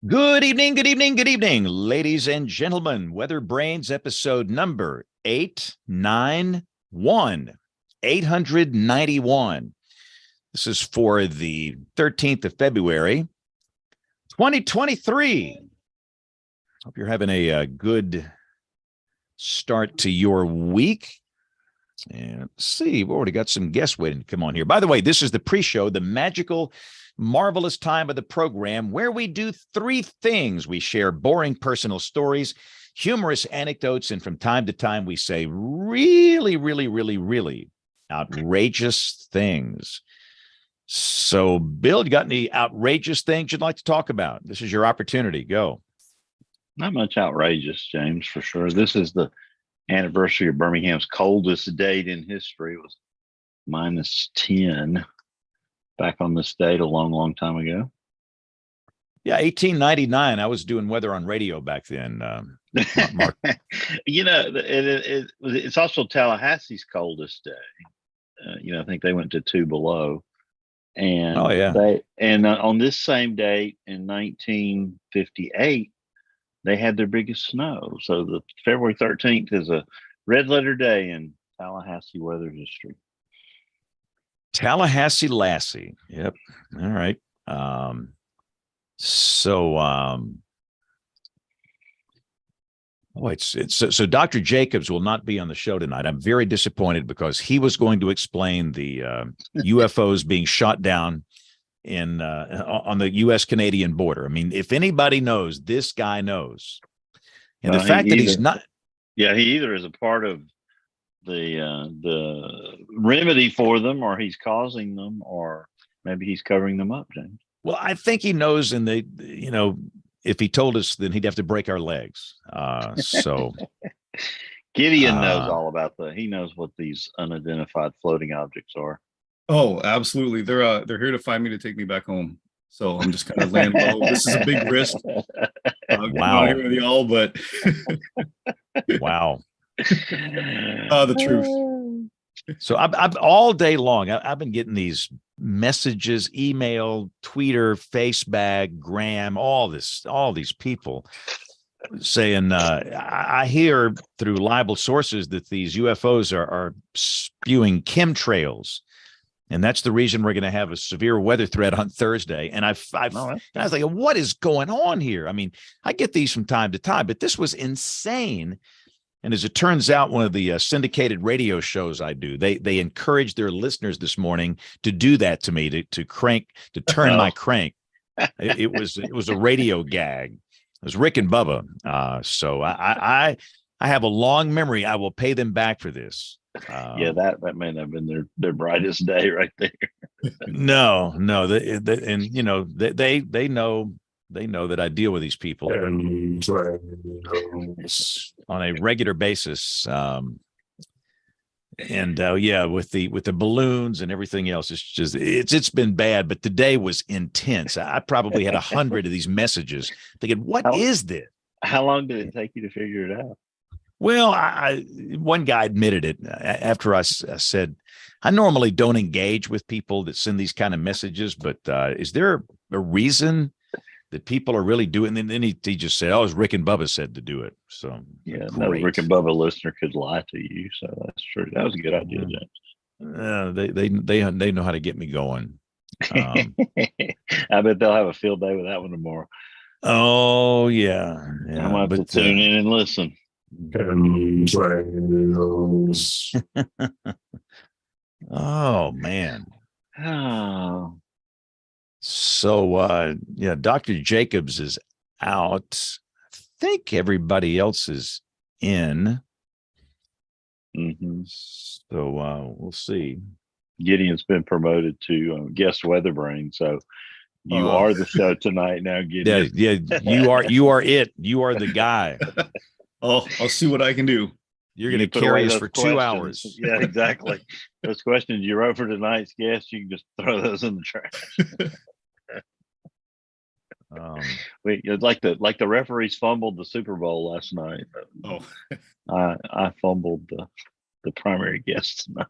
Good evening, good evening, good evening, ladies and gentlemen. WeatherBrains episode number 891, 891. This is for the 13th of February, 2023. Hope you're having a good start to your week. And let's see, we've already got some guests waiting to come on here. By the way, this is the pre-show, the magical, marvelous time of the program where we do three things. We share boring personal stories, humorous anecdotes, and from time to time we say really, really, really, really outrageous things. So, Bill, you got any outrageous things you'd like to talk about? This is your opportunity. Go. Not much outrageous, James, for sure. This is the anniversary of Birmingham's coldest date in history. It was -10 back on this date a long, long time ago. Yeah, 1899. I was doing weather on radio back then. Mark. It's also Tallahassee's coldest day. I think they went to 2 below. And oh, yeah. On this same date in 1958, they had their biggest snow. So the February 13th is a red letter day in Tallahassee weather history. Tallahassee Lassie. Yep. All right. So Dr. Jacobs will not be on the show tonight. I'm very disappointed because he was going to explain the UFOs being shot down on the U.S.-Canadian border. I mean, if anybody knows, this guy knows. And the fact that he's not. Yeah, he either is a part of the remedy for them, or he's causing them, or maybe he's covering them up, James. Well, I think he knows, and if he told us, then he'd have to break our legs. So Gideon knows all about he knows what these unidentified floating objects are. Oh, absolutely. They're here to find me to take me back home. So I'm just kind of laying low. This is a big risk. Wow. Here with y'all, but wow. The truth. So I've all day long, I've been getting these messages, email, Twitter, Facebag, Gram, all these people saying, I hear through reliable sources that these UFOs are spewing chemtrails. And that's the reason we're going to have a severe weather threat on Thursday. And I was like, what is going on here? I mean, I get these from time to time, but this was insane. And as it turns out, one of the syndicated radio shows I do, they encouraged their listeners this morning to do that to me, to turn my crank. It was a radio gag. It was Rick and Bubba. So I have a long memory. I will pay them back for this. That may not have been their brightest day right there. No, they know that I deal with these people on a regular basis. With the balloons and everything else, it's been bad, but today was intense. I probably had 100 of these messages thinking, what is this? How long did it take you to figure it out? Well, one guy admitted it after I said, I normally don't engage with people that send these kind of messages, but is there a reason that people are really doing? And then he just said, "Oh, it's Rick and Bubba said to do it." So yeah, no Rick and Bubba listener could lie to you, so that's true. That was a good idea, James. They know how to get me going. I bet they'll have a field day with that one tomorrow. Oh yeah, I'm gonna have to tune in and listen. Oh man. Oh. So Dr. Jacobs is out. I think everybody else is in. Mm-hmm. So we'll see. Gideon's been promoted to guest WeatherBrains, so you are the show tonight now, Gideon. Yeah, you are it. You are the guy. I'll see what I can do. You're going to carry us for 2 hours. Yeah, exactly. Those questions you wrote for tonight's guest, you can just throw those in the trash. Like the referees fumbled the Super Bowl last night. Oh, I fumbled the primary guest tonight.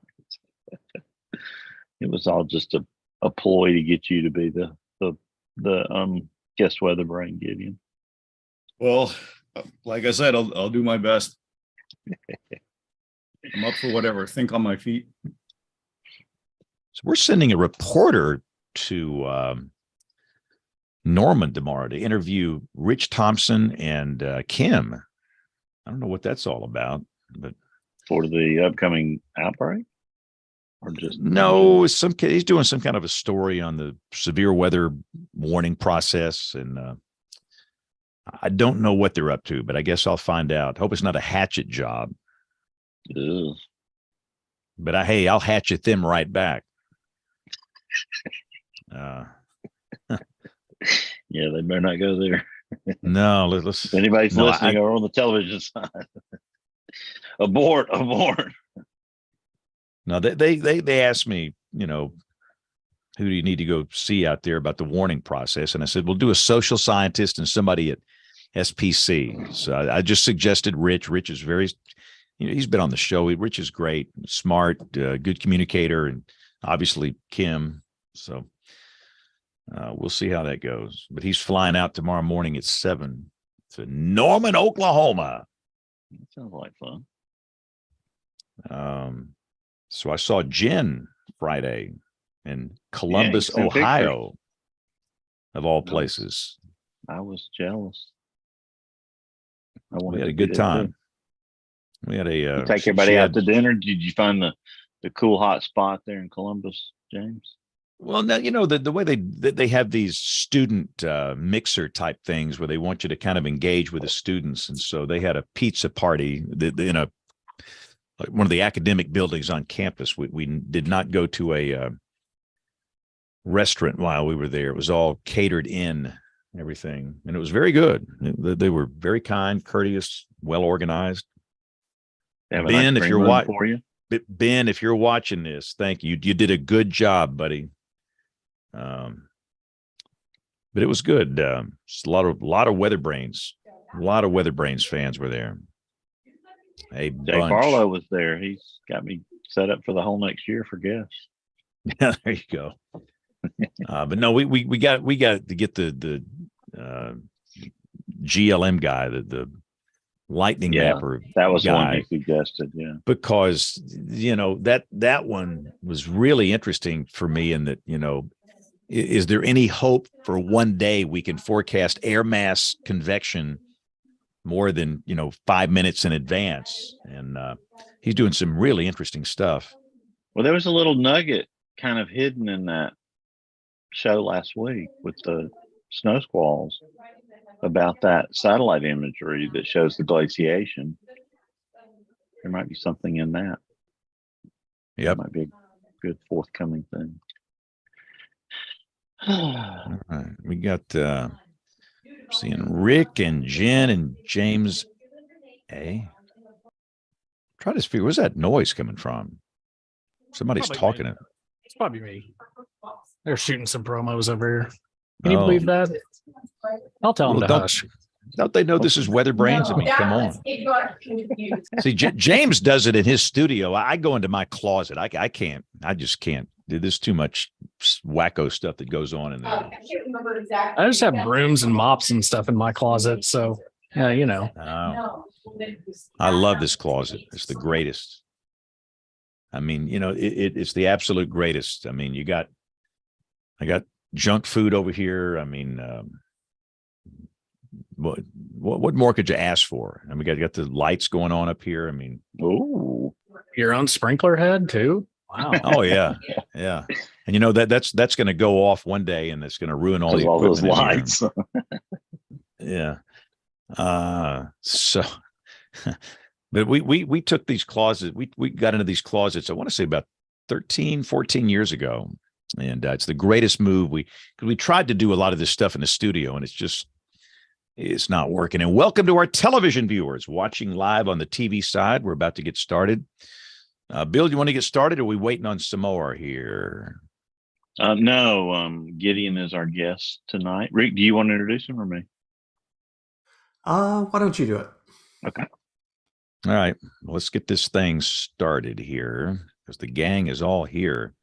It was all just a ploy to get you to be the guest weather brain, Gideon? Well, like I said, I'll do my best. I'm up for whatever. Think on my feet. So we're sending a reporter to Norman tomorrow to interview Rich Thompson and Kim. I don't know what that's all about, but For the upcoming outbreak? Or just no, he's doing some kind of a story on the severe weather warning process, and I don't know what they're up to, but I guess I'll find out. Hope it's not a hatchet job. Ugh. But I'll hatchet them right back. Yeah, they better not go there. No, let's. If anybody's no, listening or on the television side, abort. No, they asked me, who do you need to go see out there about the warning process? And I said, we'll do a social scientist and somebody at SPC. So I just suggested Rich. Rich is very, he's been on the show. Rich is great, smart, good communicator, and obviously Kim. So we'll see how that goes. But he's flying out tomorrow morning at 7 to Norman, Oklahoma. That sounds like fun. So I saw Jen Friday in Columbus, Ohio, of all places. I was jealous. We had a good time. We had you take everybody out to dinner. Did you find the cool hot spot there in Columbus, James? Well, now, the way they have these student mixer type things where they want you to kind of engage with the students. And so they had a pizza party in one of the academic buildings on campus. We did not go to a restaurant while we were there. It was all catered in, everything. And it was very good. They were very kind, courteous, well organized. Ben, if you're watching this, thank you. You did a good job, buddy. But it was good. A lot of WeatherBrains. A lot of WeatherBrains fans were there. Jay Barlow was there. He's got me set up for the whole next year for guests. Yeah, there you go. But no, we got to get the GLM guy, the lightning mapper. That was guy, one he suggested. Yeah, because that one was really interesting for me in that is there any hope for one day we can forecast air mass convection more than 5 minutes in advance? And he's doing some really interesting stuff. Well, there was a little nugget kind of hidden in that show last week with the snow squalls about that satellite imagery that shows the glaciation. There might be something in that. Yep, might be a good forthcoming thing. All right, we got seeing Rick and Jen and James A. Try to figure, where's that noise coming from? Somebody's talking. It's probably me. They're shooting some promos over here. Can you believe that? I'll tell them to hush. Don't they know this is WeatherBrains? I mean, come on. See, James does it in his studio. I go into my closet. I can't. I just can't. There's too much wacko stuff that goes on in there. I can't remember exactly. I just have brooms and mops and stuff in my closet. So, yeah, I love this closet. It's the greatest. I mean, it's the absolute greatest. I mean, I got junk food over here. I mean, what more could you ask for? And we got the lights going on up here. I mean, your own sprinkler head too. Wow. Oh yeah, yeah. And that's going to go off one day, and it's going to ruin all those lights. Yeah. So, but we took these closets. We got into these closets. I want to say about 13, 14 years ago, and it's the greatest move. Because we tried to do a lot of this stuff in the studio, and it's not working. And welcome to our television viewers watching live on the TV side. We're about to get started. Bill, do you want to get started, or are we waiting on Samoa here? No, Gideon is our guest tonight. Rick, do you want to introduce him or me? Why don't you do it? Okay. All right. Well, let's get this thing started here because the gang is all here.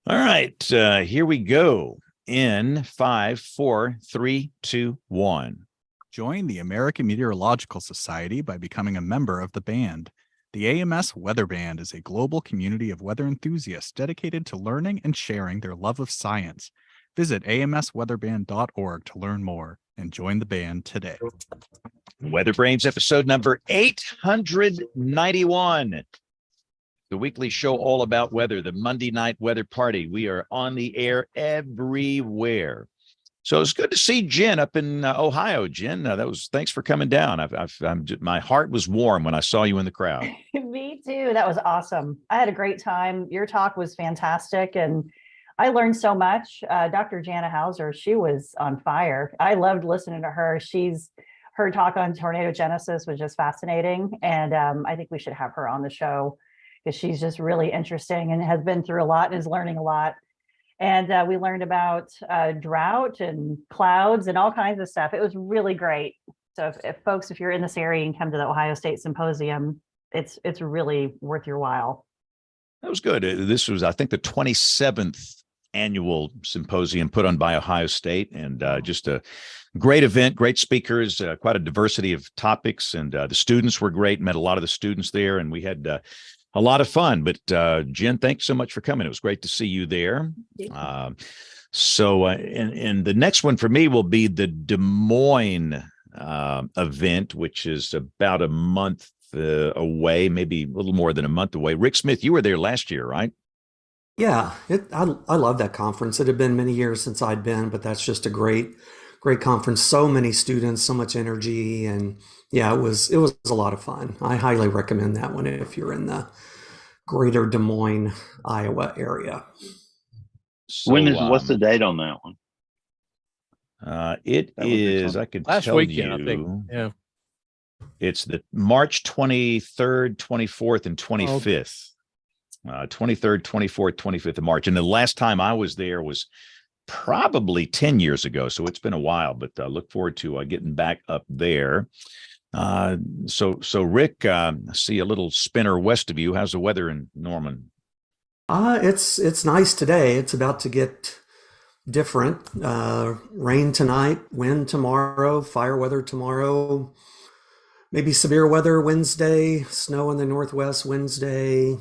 All right. Here we go. in 5, 4, 3, 2, 1. Join the American Meteorological Society by becoming a member of the band. The AMS Weather Band is a global community of weather enthusiasts dedicated to learning and sharing their love of science. Visit amsweatherband.org to learn more and join the band today. WeatherBrains episode number 891. The weekly show all about weather, the Monday night weather party. We are on the air everywhere. So it's good to see Jen up in Ohio. Jen, thanks for coming down. My heart was warm when I saw you in the crowd. Me too. That was awesome. I had a great time. Your talk was fantastic, and I learned so much. Dr. Jana Hauser, she was on fire. I loved listening to her. Her talk on tornado genesis was just fascinating, and I think we should have her on the show because she's just really interesting and has been through a lot and is learning a lot. And we learned about drought and clouds and all kinds of stuff. It was really great. So if you're in this area and come to the Ohio State Symposium, it's really worth your while. That was good. This was, I think, the 27th annual symposium put on by Ohio State, and just a great event, great speakers, quite a diversity of topics, and the students were great. Met a lot of the students there, and we had a lot of fun. But Jen, thanks so much for coming. It was great to see you there. And the next one for me will be the Des Moines event, which is about a month away, maybe a little more than a month away. Rick Smith, you were there last year, right? Yeah, I love that conference. It had been many years since I'd been, but that's just a great conference. So many students, so much energy, and yeah, it was a lot of fun. I highly recommend that one if you're in the greater Des Moines, Iowa area. So, what's the date on that one? It is, I could last tell weekend, you, I think. Yeah. It's the March 23rd, 24th, and 25th. 23rd, 24th, 25th of March. And the last time I was there was probably 10 years ago. So it's been a while, but I look forward to getting back up there. So Rick, I see a little spinner west of you. How's the weather in Norman? It's nice today. It's about to get different. Rain tonight, wind tomorrow, fire weather tomorrow, maybe severe weather Wednesday, snow in the Northwest Wednesday.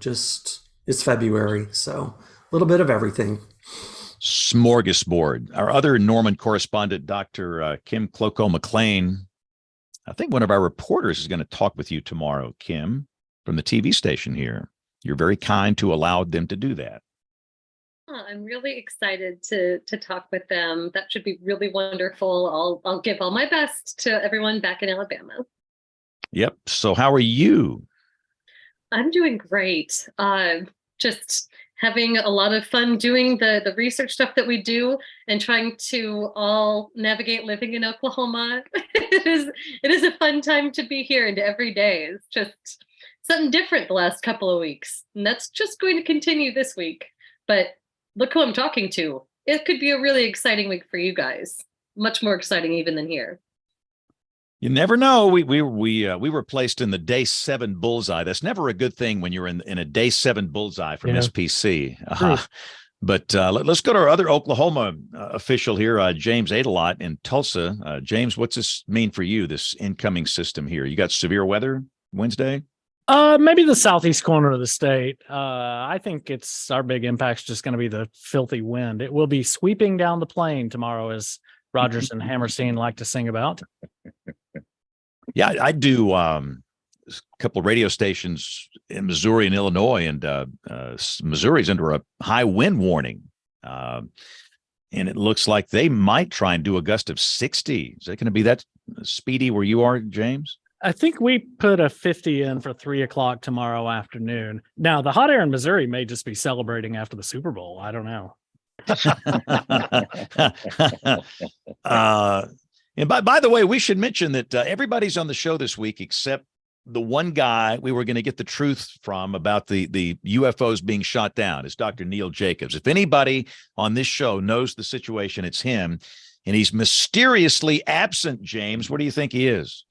Just it's February, so a little bit of everything. Smorgasbord. Our other Norman correspondent, Dr. Kim Cloko-McLean, I think one of our reporters is going to talk with you tomorrow, Kim, from the TV station here. You're very kind to allow them to do that. I'm really excited to talk with them. That should be really wonderful. I'll give all my best to everyone back in Alabama. Yep. So how are you? I'm doing great. Just having a lot of fun doing the research stuff that we do and trying to all navigate living in Oklahoma. It is a fun time to be here, and every day is just something different the last couple of weeks. And that's just going to continue this week. But look who I'm talking to. It could be a really exciting week for you guys. Much more exciting even than here. You never know. We were placed in the day 7 bullseye. That's never a good thing when you're in a day 7 bullseye from SPC. But let's go to our other Oklahoma official here, James Adelot in Tulsa. James, what's this mean for you, this incoming system here? You got severe weather Wednesday? Maybe the southeast corner of the state. I think our big impact's just going to be the filthy wind. It will be sweeping down the plain tomorrow, as Rogers and Hammerstein like to sing about. Yeah, I do a couple of radio stations in Missouri and Illinois, and Missouri's under a high wind warning. And it looks like they might try and do a gust of 60. Is it going to be that speedy where you are, James? I think we put a 50 in for 3:00 tomorrow afternoon. Now, the hot air in Missouri may just be celebrating after the Super Bowl. I don't know. And by the way, we should mention that everybody's on the show this week except the one guy we were going to get the truth from about the UFOs being shot down. Is Dr. Neil Jacobs. If anybody on this show knows the situation, it's him. And he's mysteriously absent, James. What do you think he is?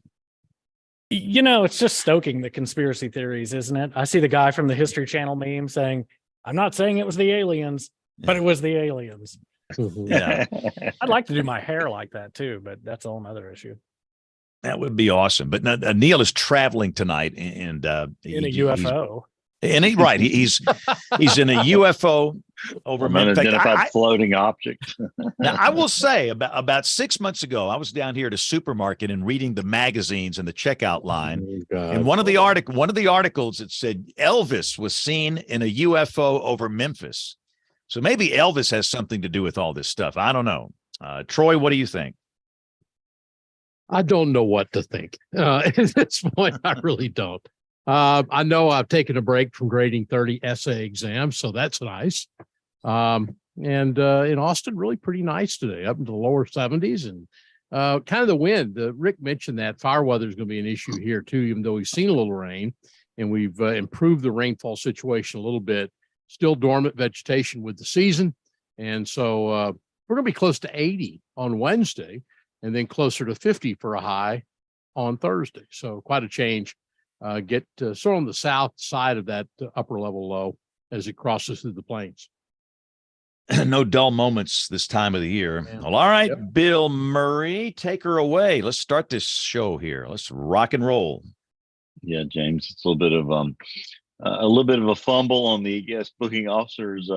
It's just stoking the conspiracy theories, isn't it? I see the guy from the History Channel meme saying, I'm not saying it was the aliens. but it was the aliens. Yeah, I'd like to do my hair like that too, but that's a whole other issue. that would be awesome. But Neil is traveling tonight, and In a UFO. He's in a UFO over Memphis. Unidentified floating object. Now, I will say about 6 months ago, I was down here at a supermarket and reading the magazines and the checkout line. And one of the articles, it said Elvis was seen in a UFO over Memphis. So maybe Elvis has something to do with all this stuff. I don't know. Troy, what do you think? I don't know what to think. At this point, I really don't. I know I've taken a break from grading 30 essay exams, so that's nice. And in Austin, really pretty nice today, up into the lower 70s. And kind of the wind. Rick mentioned that fire weather is going to be an issue here too, even though we've seen a little rain and we've improved the rainfall situation a little bit. Still dormant vegetation with the season. And so we're going to be close to 80 on Wednesday and then closer to 50 for a high on Thursday. So quite a change. Get sort of on the south side of that upper level low as it crosses through the plains. No dull moments this time of the year. Man. Well, all right, Yep. Bill Murray, take her away. Let's start this show here. Let's rock and roll. Yeah, James, it's a little bit of a fumble on the guest booking officers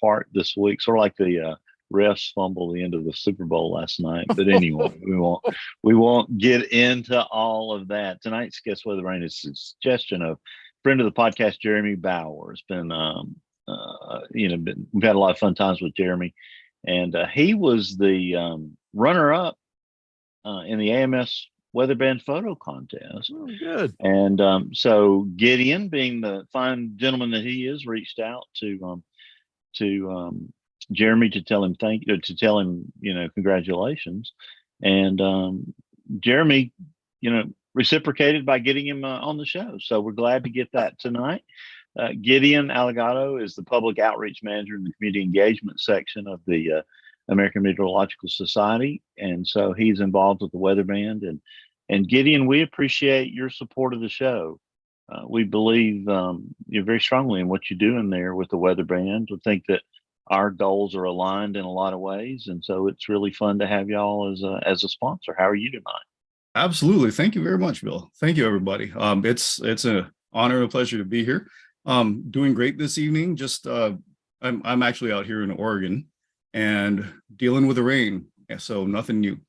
part this week, sort of like the refs fumble the end of the Super Bowl last night. But anyway, we won't get into all of that. Tonight's guest weather brain is a suggestion of friend of the podcast, Jeremy Bauer. It's been we've had a lot of fun times with Jeremy, and he was the runner-up in the AMS Weather Band photo contest. Oh, good. And so Gideon, being the fine gentleman that he is, reached out to Jeremy to tell him congratulations. And Jeremy, reciprocated by getting him on the show. So we're glad to get that tonight. Gideon Allegato is the public outreach manager in the community engagement section of the American Meteorological Society. And so he's involved with the weather band. And Gideon, we appreciate your support of the show. We believe you're very strongly in what you're doing there with the weather band. We think that our goals are aligned in a lot of ways. And so it's really fun to have y'all as a sponsor. How are you tonight? Absolutely. Thank you very much, Bill. Thank you, everybody. It's an honor and a pleasure to be here. Doing great this evening. Just I'm actually out here in Oregon and dealing with the rain. So nothing new.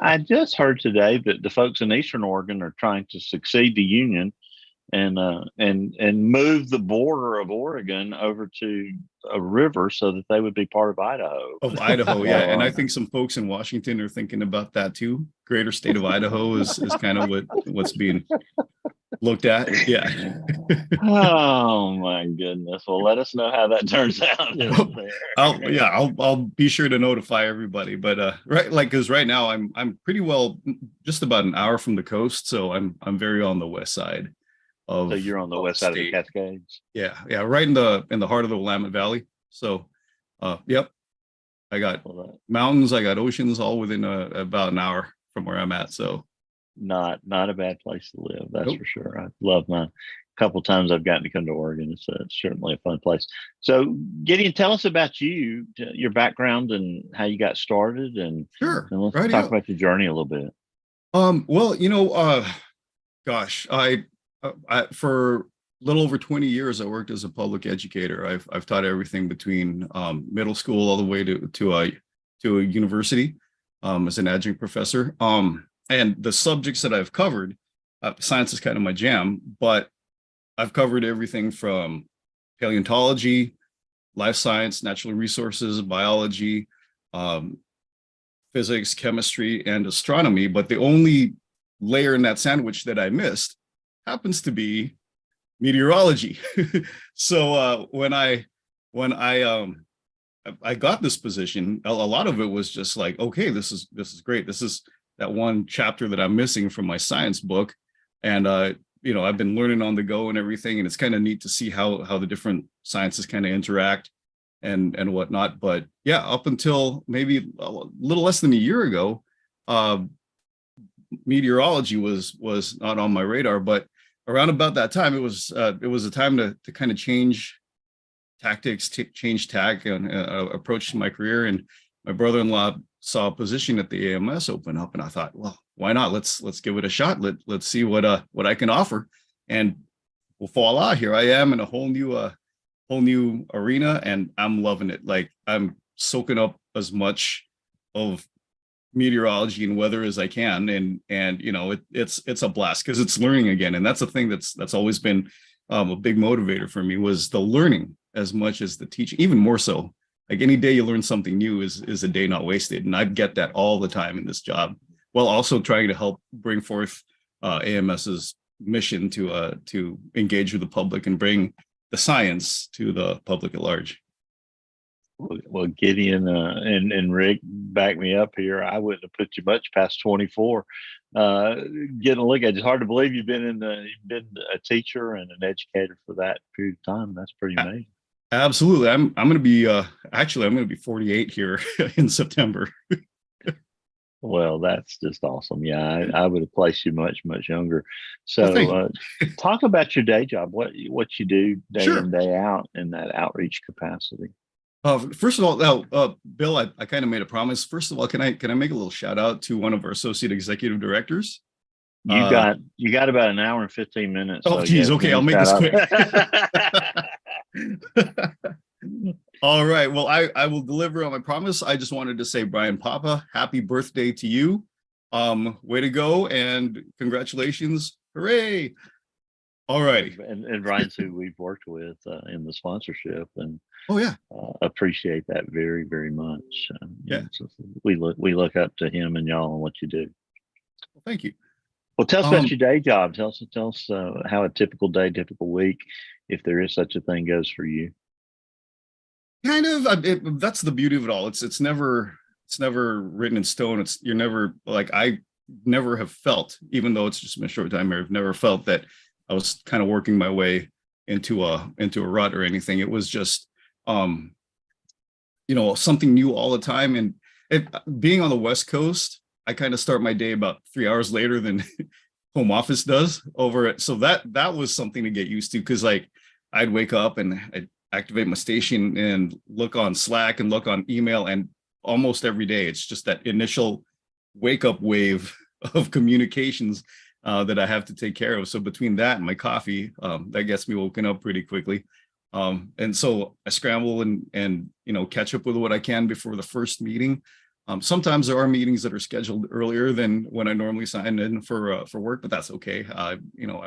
I just heard today that the folks in Eastern Oregon are trying to succeed the Union and move the border of Oregon over to a river so that they would be part of Idaho. Yeah. And I think some folks in Washington are thinking about that too. Greater state of Idaho is kind of what's being looked at. Yeah. Oh my goodness. Well, let us know how that turns out. I'll be sure to notify everybody. But because right now I'm pretty well just about an hour from the coast, so I'm very on the west side. So you're on the west side of the Cascades. Yeah, right in the heart of the Willamette Valley. So, yep, I got mountains, I got oceans, all within about an hour from where I'm at. So, not a bad place to live, that's for sure. I love a couple times I've gotten to come to Oregon. It's certainly a fun place. So, Gideon, tell us about you, your background, and how you got started, and sure, and let's talk about your journey a little bit. Well, gosh, I for a little over 20 years, I worked as a public educator. I've taught everything between middle school all the way to a university as an adjunct professor. And the subjects that I've covered, science is kind of my jam, but I've covered everything from paleontology, life science, natural resources, biology, physics, chemistry, and astronomy. But the only layer in that sandwich that I missed happens to be meteorology. So when I got this position, a lot of it was just like, okay, this is great. This is that one chapter that I'm missing from my science book, and I've been learning on the go and everything, and it's kind of neat to see how the different sciences kind of interact and whatnot. But yeah, up until maybe a little less than a year ago, meteorology was not on my radar. But around about that time, it was a time to kind of change tactics, change tack and approach to my career. And my brother-in-law saw a position at the AMS open up, and I thought, well, why not? Let's give it a shot. Let's see what I can offer. And well, voila, here I am in a whole new arena, and I'm loving it. Like, I'm soaking up as much of meteorology and weather as I can, and you know, it's a blast because it's learning again. And that's a thing that's always been a big motivator for me, was the learning as much as the teaching, even more so. Like, any day you learn something new is a day not wasted, and I get that all the time in this job, while also trying to help bring forth AMS's mission to engage with the public and bring the science to the public at large. Well, Gideon and Rick back me up here. I wouldn't have put you much past 24. Getting a look at it, it's hard to believe you've been a teacher and an educator for that period of time. That's pretty amazing. Absolutely. I'm going to be actually I'm going to be 48 here in September. Well, that's just awesome. Yeah, I would have placed you much younger. So, talk about your day job. What you do day in, day out in that outreach capacity. First of all, Bill, I kind of made a promise. First of all, can I make a little shout out to one of our associate executive directors? You got about an hour and 15 minutes. Oh, geez. So okay, I'll make this quick. All right. Well, I will deliver on my promise. I just wanted to say, Brian Papa, happy birthday to you. Way to go, and congratulations. Hooray. All right. And Brian's who we've worked with in the sponsorship, and appreciate that very, very much. So we look up to him and y'all and what you do. Well, thank you. Well, tell us about your day job. Tell us how a typical day, typical week, if there is such a thing, goes for you. Kind of. That's the beauty of it all. It's never written in stone. You're never, like, I never have felt, even though it's just been a short time here, I've never felt that I was kind of working my way into a rut or anything. It was just something new all the time. And being on the West Coast, I kind of start my day about 3 hours later than home office does over it. So that was something to get used to, because like I'd wake up and I'd activate my station and look on Slack and look on email, and almost every day it's just that initial wake up wave of communications that I have to take care of. So between that and my coffee, that gets me woken up pretty quickly. And so I scramble and catch up with what I can before the first meeting. Sometimes there are meetings that are scheduled earlier than when I normally sign in for work, but that's okay. I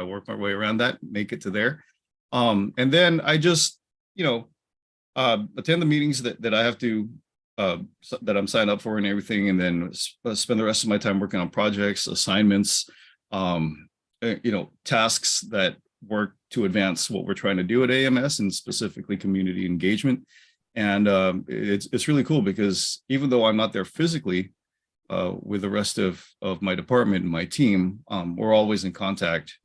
work my way around that, make it to there. And then I just, attend the meetings that I have to, that I'm signed up for and everything. And then spend the rest of my time working on projects, assignments, tasks that work to advance what we're trying to do at AMS, and specifically community engagement. And it's really cool, because even though I'm not there physically with the rest of my department and my team, we're always in contact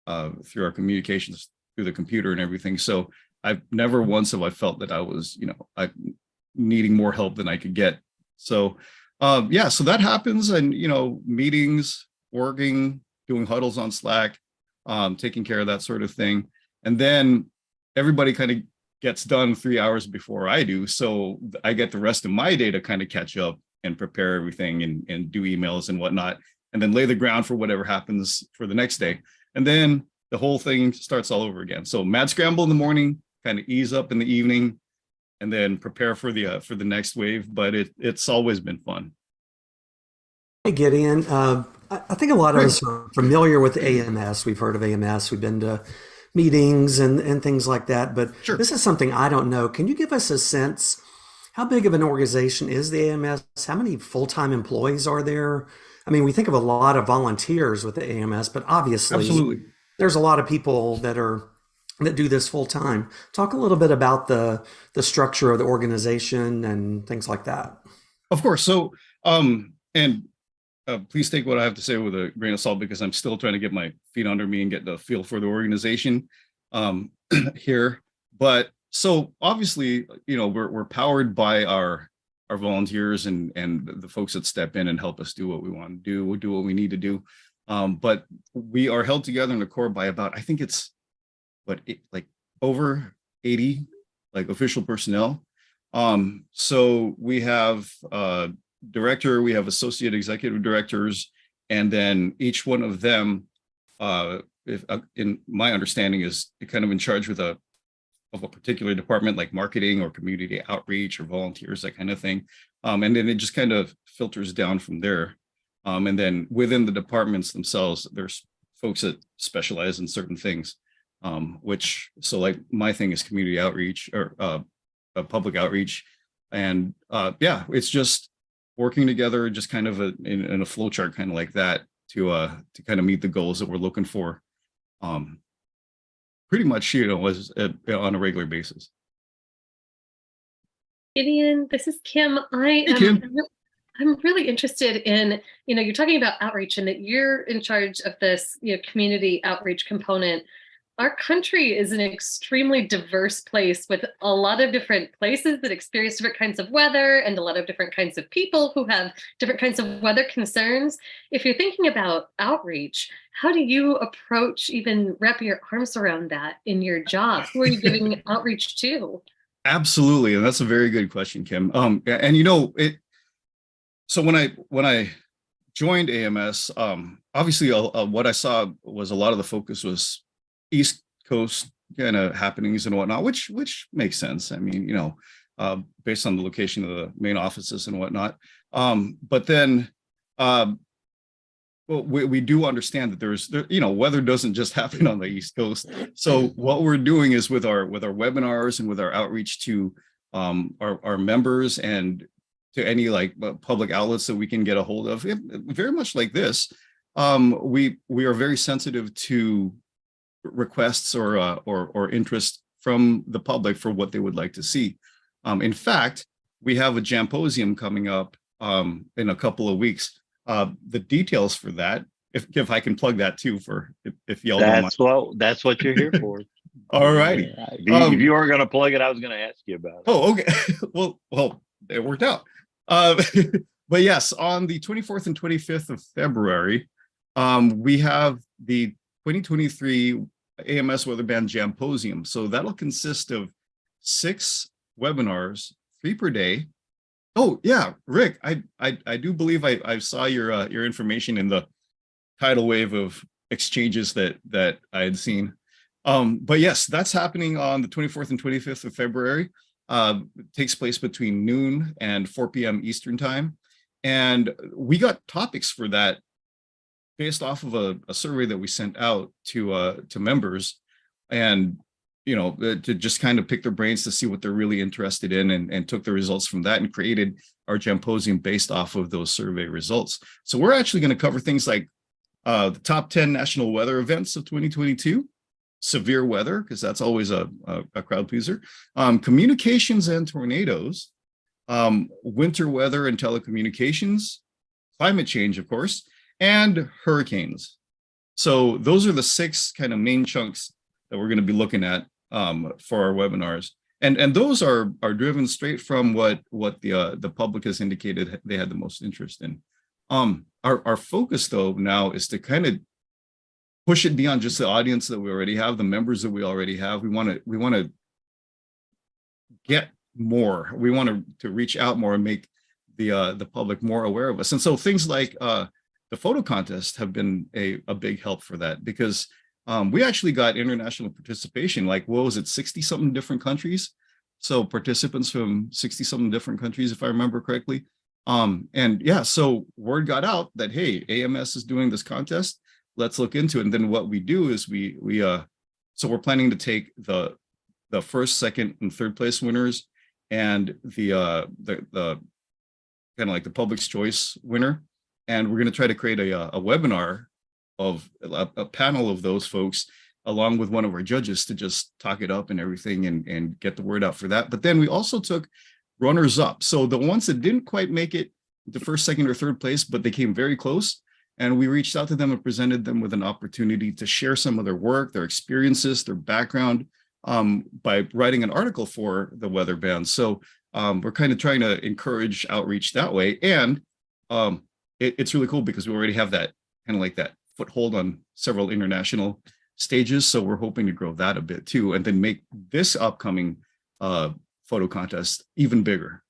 through our communications through the computer and everything. So I've never once have I felt that I was, needing more help than I could get. So so that happens, and meetings, working, doing huddles on Slack, taking care of that sort of thing. And then everybody kind of gets done 3 hours before I do. So I get the rest of my day to kind of catch up and prepare everything and do emails and whatnot, and then lay the ground for whatever happens for the next day. And then the whole thing starts all over again. So mad scramble in the morning, kind of ease up in the evening, and then prepare for the next wave. But it's always been fun. Hey, Gideon. I think a lot of us are familiar with AMS. We've heard of AMS. We've been to meetings and things like that. But This is something I don't know. Can you give us a sense? How big of an organization is the AMS? How many full-time employees are there? I mean, we think of a lot of volunteers with the AMS, but obviously there's a lot of people that do this full time. Talk a little bit about the structure of the organization and things like that. Of course. So, please take what I have to say with a grain of salt, because I'm still trying to get my feet under me and get the feel for the organization here. But so obviously, we're powered by our volunteers and the folks that step in and help us do what we want to do. We'll do what we need to do. But we are held together in the core by about, I think it's over 80 like official personnel. So we have director, we have associate executive directors, and then each one of them, if in my understanding, is kind of in charge of a particular department, like marketing or community outreach or volunteers, that kind of thing. And then it just kind of filters down from there. And then within the departments themselves, there's folks that specialize in certain things, so like my thing is community outreach or public outreach. And yeah, it's just working together, just kind of in a flow chart, kind of like that, to kind of meet the goals that we're looking for. Pretty much, on a regular basis. Gideon, this is Kim. I'm really interested in, you're talking about outreach and that you're in charge of this, community outreach component. Our country is an extremely diverse place with a lot of different places that experience different kinds of weather and a lot of different kinds of people who have different kinds of weather concerns. If you're thinking about outreach, how do you approach, even wrap your arms around that in your job? Who are you giving outreach to? Absolutely. And that's a very good question, Kim. And so when I joined AMS, obviously what I saw was a lot of the focus was East Coast kind of happenings and whatnot, which makes sense. I mean, based on the location of the main offices and whatnot. But then we do understand that weather doesn't just happen on the East Coast. So what we're doing is with our webinars and with our outreach to our members and to any public outlets that we can get a hold of, very much like this, we are very sensitive to requests or interest from the public for what they would like to see. In fact, we have a Jamposium coming up in a couple of weeks. The details for that, if I can plug that too, if y'all don't mind. That's what you're here for. All righty. If you weren't going to plug it, I was going to ask you about it. Oh, okay. well, it worked out. But yes, on the 24th and 25th of February, we have the 2023 AMS Weather Band Jamposium. So that'll consist of 6 webinars, 3 per day. Oh yeah, Rick, I do believe I saw your information in the tidal wave of exchanges that I had seen. But yes, that's happening on the 24th and 25th of February. It takes place between noon and 4 p.m. Eastern time. And we got topics for that based off of a survey that we sent out to members, and to just kind of pick their brains to see what they're really interested in, and took the results from that and created our Jamposium based off of those survey results. So we're actually going to cover things like the top 10 national weather events of 2022, severe weather, because that's always a crowd pleaser, communications and tornadoes, winter weather and telecommunications, climate change, of course, and hurricanes. So those are the 6 kind of main chunks that we're going to be looking at for our webinars. And those are driven straight from what the public has indicated they had the most interest in. Our focus though now is to kind of push it beyond just the audience that we already have, the members that we already have. We want to get more. We want to reach out more and make the public more aware of us. And so things like the photo contest have been a big help for that, because we actually got international participation, 60 something different countries. So participants from 60 something different countries, if I remember correctly. And yeah, so word got out that, hey, AMS is doing this contest. Let's look into it. And then what we do is so we're planning to take the first, second, and third place winners and the kind of like the public's choice winner. And we're going to try to create a webinar of a panel of those folks, along with one of our judges, to just talk it up and everything and get the word out for that. But then we also took runners up. So the ones that didn't quite make it the first, second, or third place, but they came very close. And we reached out to them and presented them with an opportunity to share some of their work, their experiences, their background, by writing an article for the Weather Band. So we're kind of trying to encourage outreach that way. And it's really cool because we already have that kind of like that foothold on several international stages. So we're hoping to grow that a bit too, and then make this upcoming photo contest even bigger.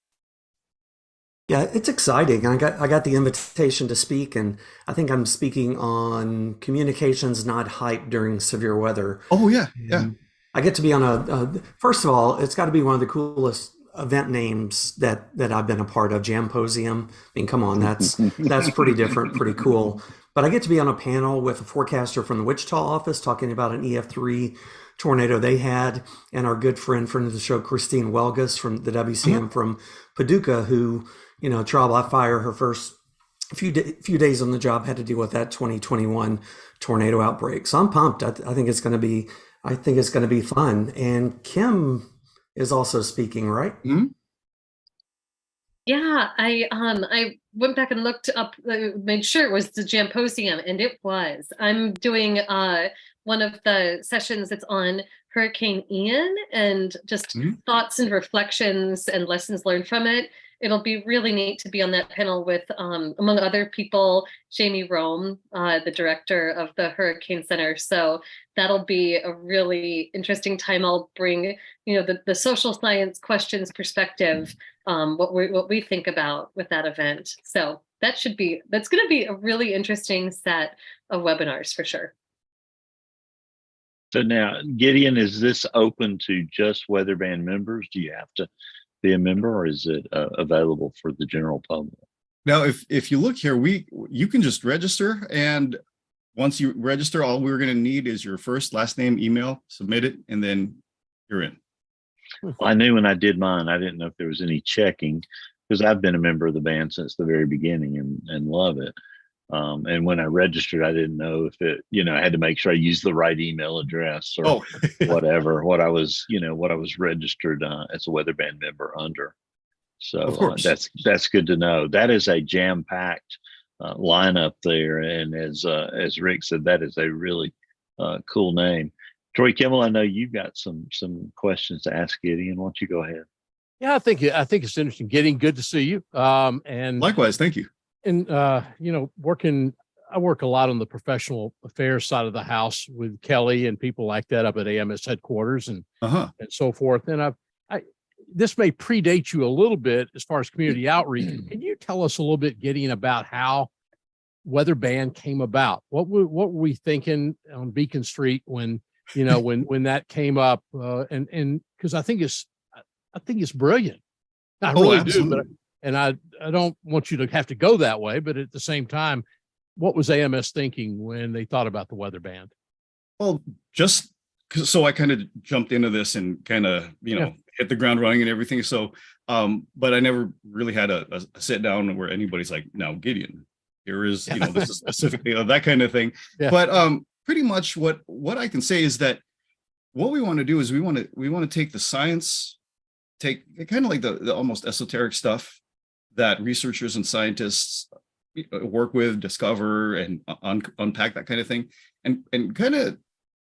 Yeah, it's exciting. I got the invitation to speak, and I think I'm speaking on communications, not hype during severe weather. Oh yeah, yeah. And I get to be on first of all, it's got to be one of the coolest event names that I've been a part of. Jamposium. I mean, come on, that's pretty different, pretty cool. But I get to be on a panel with a forecaster from the Wichita office talking about an EF3 tornado they had, and our good friend of the show, Christine Welgus from the WCM from Paducah, who, you know, trial by fire, her first few days on the job had to deal with that 2021 tornado outbreak. So I'm pumped. I think it's going to be fun. And Kim is also speaking, right? Mm-hmm. Yeah, I went back and looked up, made sure it was the Jamposium, and it was. I'm doing one of the sessions that's on Hurricane Ian and just thoughts and reflections and lessons learned from it. It'll be really neat to be on that panel with, among other people, Jamie Rome, the director of the Hurricane Center. So that'll be a really interesting time. I'll bring, you know, the social science questions perspective, what we think about with that event. So that's going to be a really interesting set of webinars for sure. So now, Gideon, is this open to just WeatherBand members? Do you have to be a member, or is it available for the general public? Now, if you look here, you can just register, and once you register, all we're going to need is your first, last name, email, submit it, and then you're in. Well, I knew when I did mine, I didn't know if there was any checking, because I've been a member of the band since the very beginning and love it. And when I registered, I didn't know if it, you know, I had to make sure I used the right email address or whatever, what I was registered as a WeatherBand member under. So that's good to know. That is a jam-packed lineup there. And as Rick said, that is a really cool name. Troy Kimmel, I know you've got some questions to ask Gideon. Why don't you go ahead? Yeah, I think it's interesting. Gideon, good to see you. And likewise, thank you. And you know, I work a lot on the professional affairs side of the house with Kelly and people like that up at AMS headquarters and so forth. And this may predate you a little bit as far as community outreach. Can you tell us a little bit, Gideon, about how WeatherBand came about? What were we thinking on Beacon Street when, you know, when that came up? And because I think it's brilliant. I really do, but. And I don't want you to have to go that way, but at the same time, what was AMS thinking when they thought about the WeatherBand? Well, just so I kind of jumped into this and kind of, you know, hit the ground running and everything. So, but I never really had a sit down where anybody's like, now Gideon, here is, you know, this is specifically that kind of thing. Yeah. But pretty much what I can say is that what we want to do is we want to take the science, take kind of like the almost esoteric stuff that researchers and scientists work with, discover, and unpack that kind of thing, and kind of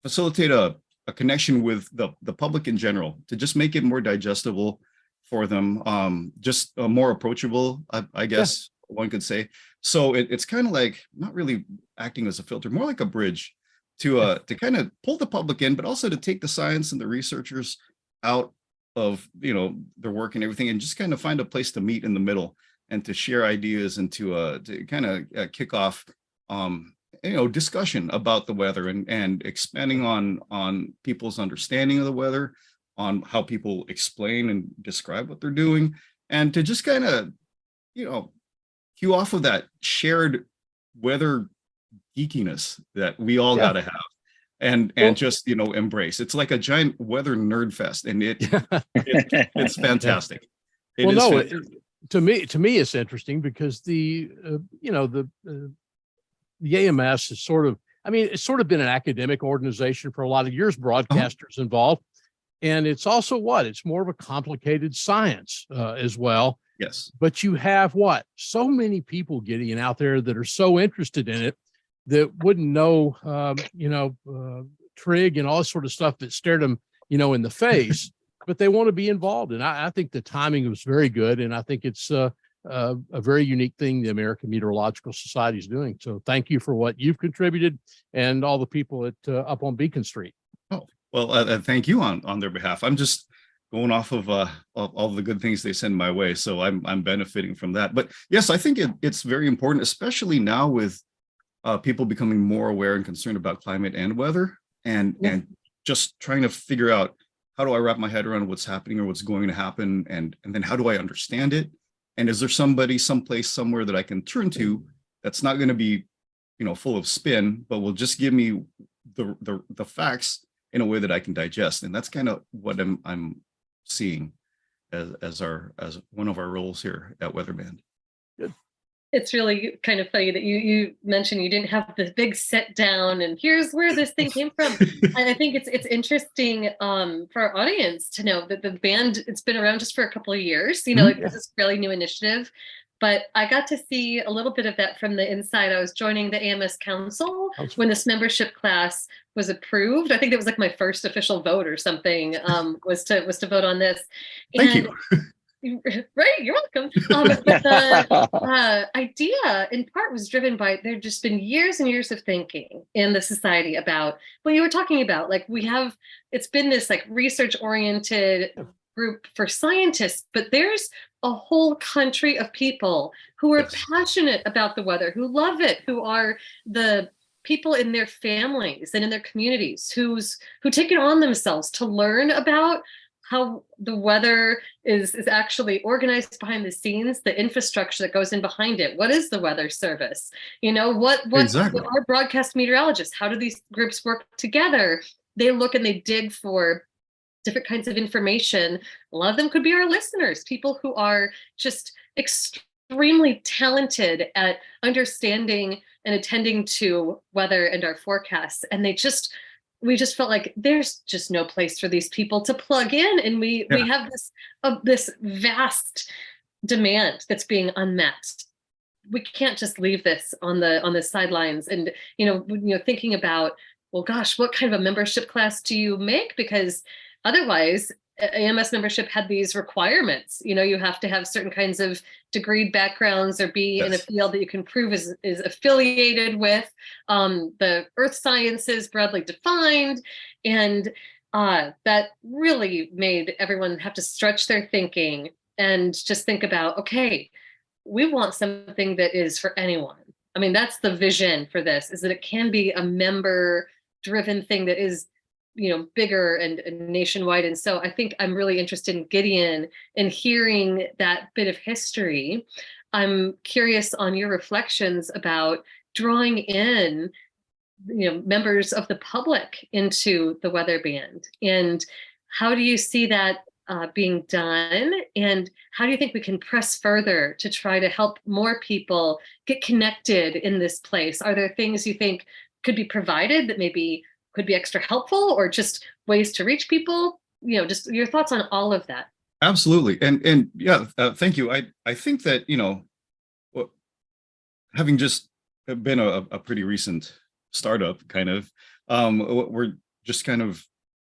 facilitate a connection with the public in general to just make it more digestible for them, just more approachable, I guess one could say. So it's kind of like not really acting as a filter, more like a bridge to kind of pull the public in, but also to take the science and the researchers out of, you know, their work and everything, and just kind of find a place to meet in the middle and to share ideas and to kind of kick off you know, discussion about the weather and expanding on people's understanding of the weather, on how people explain and describe what they're doing, and to just kind of, you know, cue off of that shared weather geekiness that we all got to have. And just, you know, embrace. It's like a giant weather nerd fest, and it's fantastic. To me, it's interesting because the AMS is sort of, I mean, it's sort of been an academic organization for a lot of years, broadcasters involved, and it's also it's more of a complicated science as well. Yes, but you have so many people getting out there that are so interested in it, that wouldn't know, trig and all this sort of stuff that stared them, you know, in the face, but they want to be involved. And I think the timing was very good. And I think it's a very unique thing the American Meteorological Society is doing. So thank you for what you've contributed and all the people at up on Beacon Street. Oh, well, thank you on their behalf. I'm just, going off of all the good things they send my way. So I'm benefiting from that. But yes, I think it's very important, especially now with people becoming more aware and concerned about climate and weather, and just trying to figure out, how do I wrap my head around what's happening or what's going to happen, and then how do I understand it? And is there somebody, someplace, somewhere that I can turn to that's not going to be, full of spin, but will just give me the facts in a way that I can digest? And that's kind of what I'm seeing as one of our roles here at WeatherBand. It's really kind of funny that you mentioned you didn't have the big sit down and here's where this thing came from. And I think it's interesting for our audience to know that the band, it's been around just for a couple of years, this is a fairly new initiative. But I got to see a little bit of that from the inside. I was joining the AMS Council when this membership class was approved. I think it was like my first official vote or something, was to vote on this. Thank you. Right, you're welcome. But the idea in part was driven by, there just been years and years of thinking in the society about what you were talking about. Like it's been this like research oriented group for scientists, but there's a whole country of people who are passionate about the weather, who love it, who are the people in their families and in their communities who take it on themselves to learn about how the weather is actually organized behind the scenes, the infrastructure that goes in behind it. What is the Weather Service? What are broadcast meteorologists? How do these groups work together? They look and they dig for different kinds of information. A lot of them could be our listeners, people who are just extremely talented at understanding and attending to weather and our forecasts. And we just felt like there's just no place for these people to plug in. And we have this vast demand that's being unmet. We can't just leave this on the sidelines. And, thinking about, well, gosh, what kind of a membership class do you make? Because otherwise, AMS membership had these requirements. You have to have certain kinds of degree backgrounds or be in a field that you can prove is affiliated with the earth sciences broadly defined. And that really made everyone have to stretch their thinking and just think about, okay, we want something that is for anyone. I mean, that's the vision for this, is that it can be a member driven thing that is bigger and nationwide. And so I think I'm really interested in Gideon and hearing that bit of history. I'm curious on your reflections about drawing in, members of the public into the weather band. And how do you see that being done? And how do you think we can press further to try to help more people get connected in this place? Are there things you think could be provided that maybe could be extra helpful, or just ways to reach people? Just your thoughts on all of that. Absolutely. And thank you. I think that, having just been a pretty recent startup kind of, we're just kind of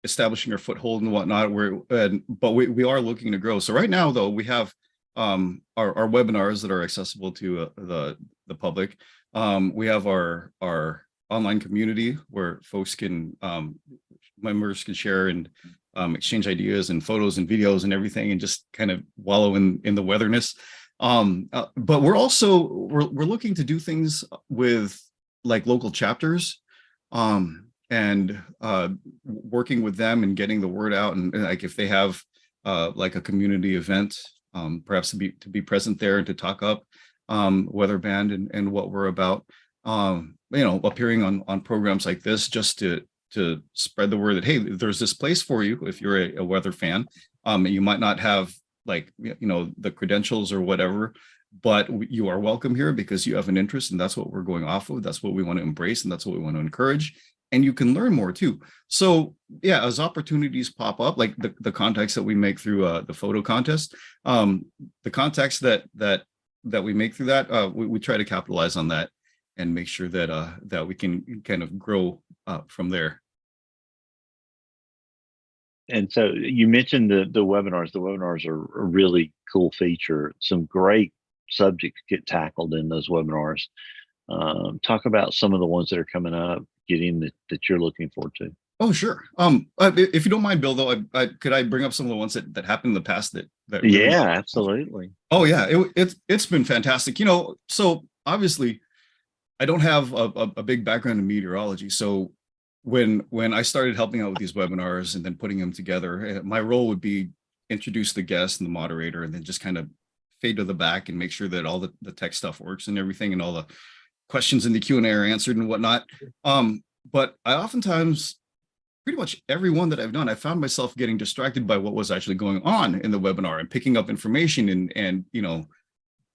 establishing our foothold and whatnot, but we are looking to grow. So right now, though, we have our webinars that are accessible to the public. We have our online community where folks members can share and exchange ideas and photos and videos and everything, and just kind of wallow in the weatherness. But we're looking to do things with like local chapters, and working with them and getting the word out, and like if they have like a community event, perhaps to be present there and to talk up WeatherBand and what we're about. Appearing on programs like this, just to spread the word that, hey, there's this place for you if you're a weather fan. You might not have the credentials or whatever, but you are welcome here because you have an interest, and that's what we're going off of. That's what we want to embrace, and that's what we want to encourage. And you can learn more too. So as opportunities pop up, like the contacts that we make through the photo contest, the contacts that we make through that, we try to capitalize on that and make sure that we can kind of grow from there. And so you mentioned the webinars. The webinars are a really cool feature. Some great subjects get tackled in those webinars. Talk about some of the ones that are coming up, Gideon, that you're looking forward to. Oh, sure. If you don't mind, Bill, though, could I bring up some of the ones that happened in the past that really. Yeah, absolutely. Oh yeah, it's been fantastic. So obviously I don't have a big background in meteorology. So when I started helping out with these webinars and then putting them together, my role would be introduce the guest and the moderator, and then just kind of fade to the back and make sure that all the tech stuff works and everything, and all the questions in the Q&A are answered and whatnot. But I oftentimes, pretty much every one that I've done, I found myself getting distracted by what was actually going on in the webinar and picking up information and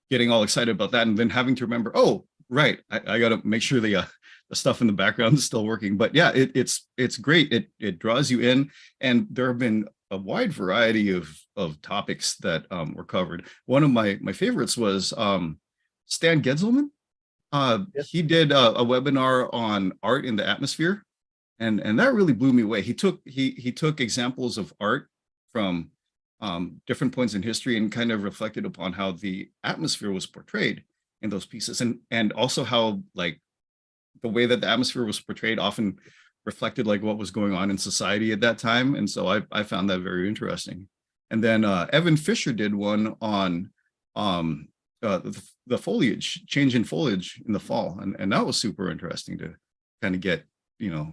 getting all excited about that, and then having to remember, oh, right, I got to make sure the stuff in the background is still working. But yeah, it's great. It draws you in, and there have been a wide variety of topics that were covered. One of my favorites was Stan Getzelman. He did a webinar on art in the atmosphere. And that really blew me away. He took examples of art from different points in history and kind of reflected upon how the atmosphere was portrayed in those pieces, and also how, like, the way that the atmosphere was portrayed often reflected like what was going on in society at that time. And so I found that very interesting. And then Evan Fisher did one on the foliage, change in foliage in the fall, and that was super interesting to kind of get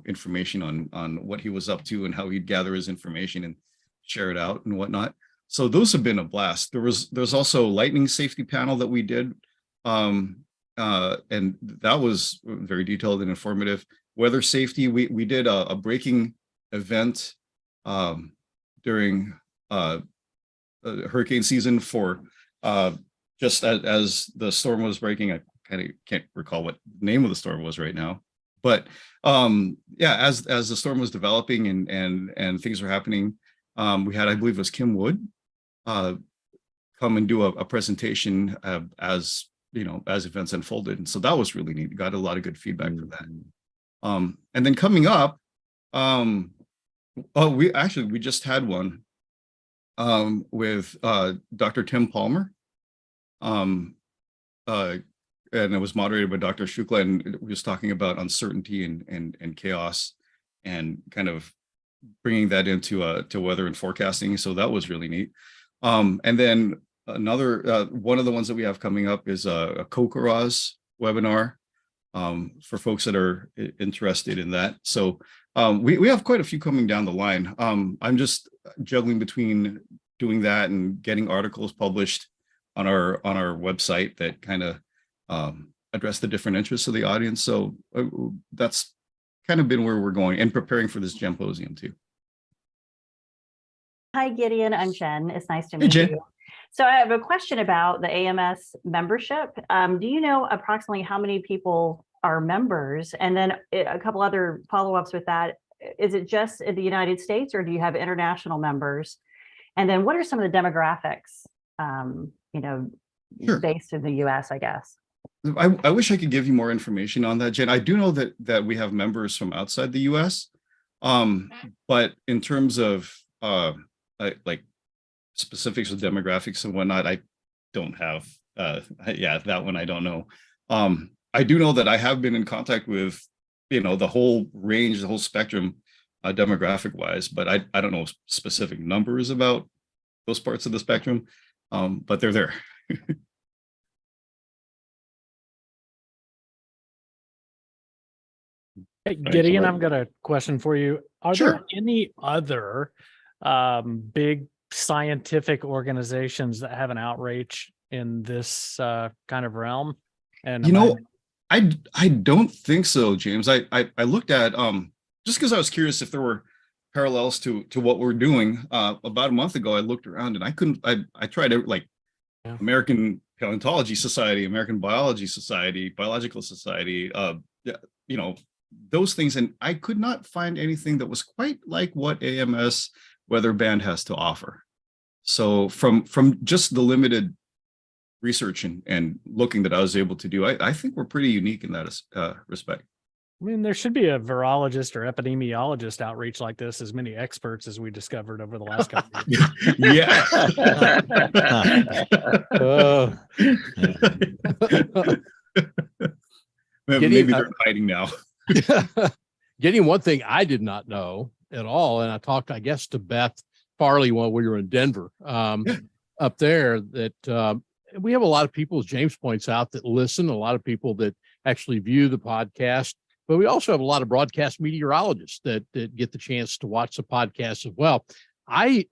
information on what he was up to and how he'd gather his information and share it out and whatnot. So those have been a blast. There's also lightning safety panel that we did, and that was very detailed and informative. Weather safety, we did a breaking event during hurricane season for just as the storm was breaking. I kind of can't recall what the name of the storm was right now. But yeah, as the storm was developing and things were happening, we had, I believe it was Kim Wood, come and do a presentation as events unfolded. And so that was really neat. Got a lot of good feedback from that. And then coming up, we just had one with Dr. Tim Palmer. And it was moderated by Dr. Shukla, and we was talking about uncertainty and chaos, and kind of bringing that into to weather and forecasting. So that was really neat. And then another one of the ones that we have coming up is a Kokoraz webinar for folks that are interested in that. So we have quite a few coming down the line. I'm just juggling between doing that and getting articles published on our website that kind of address the different interests of the audience. So that's kind of been where we're going, and preparing for this Gemposium too. Hi, Gideon. I'm Jen. It's nice to meet you. So I have a question about the AMS membership. Do you know approximately how many people are members? And then a couple other follow-ups with that. Is it just in the United States, or do you have international members? And then what are some of the demographics, Sure. based in the US, I guess? I wish I could give you more information on that, Jen. I do know that we have members from outside the US, but in terms of like specifics of demographics and whatnot, I don't have that one I don't know. I do know that I have been in contact with the whole range, the whole spectrum, demographic wise, but I don't know specific numbers about those parts of the spectrum, but they're there. Hey, Gideon, I've got a question for you. Are there any other big scientific organizations that have an outreach in this kind of realm? And I don't think so, James. I looked at just because I was curious if there were parallels to what we're doing. About a month ago, I looked around and I couldn't. I tried American Paleontology Society, American Biology Society, Biological Society, those things, and I could not find anything that was quite like what AMS Weather Band has to offer. So from just the limited research and looking that I was able to do, I think we're pretty unique in that respect. I mean, there should be a virologist or epidemiologist outreach like this, as many experts as we discovered over the last couple of years. Maybe they're hiding now. Gideon, one thing I did not know at all, and I talked, I guess, to Beth Farley while we were in Denver, up there, that we have a lot of people, as James points out, that listen, a lot of people that actually view the podcast, but we also have a lot of broadcast meteorologists that get the chance to watch the podcast as well. I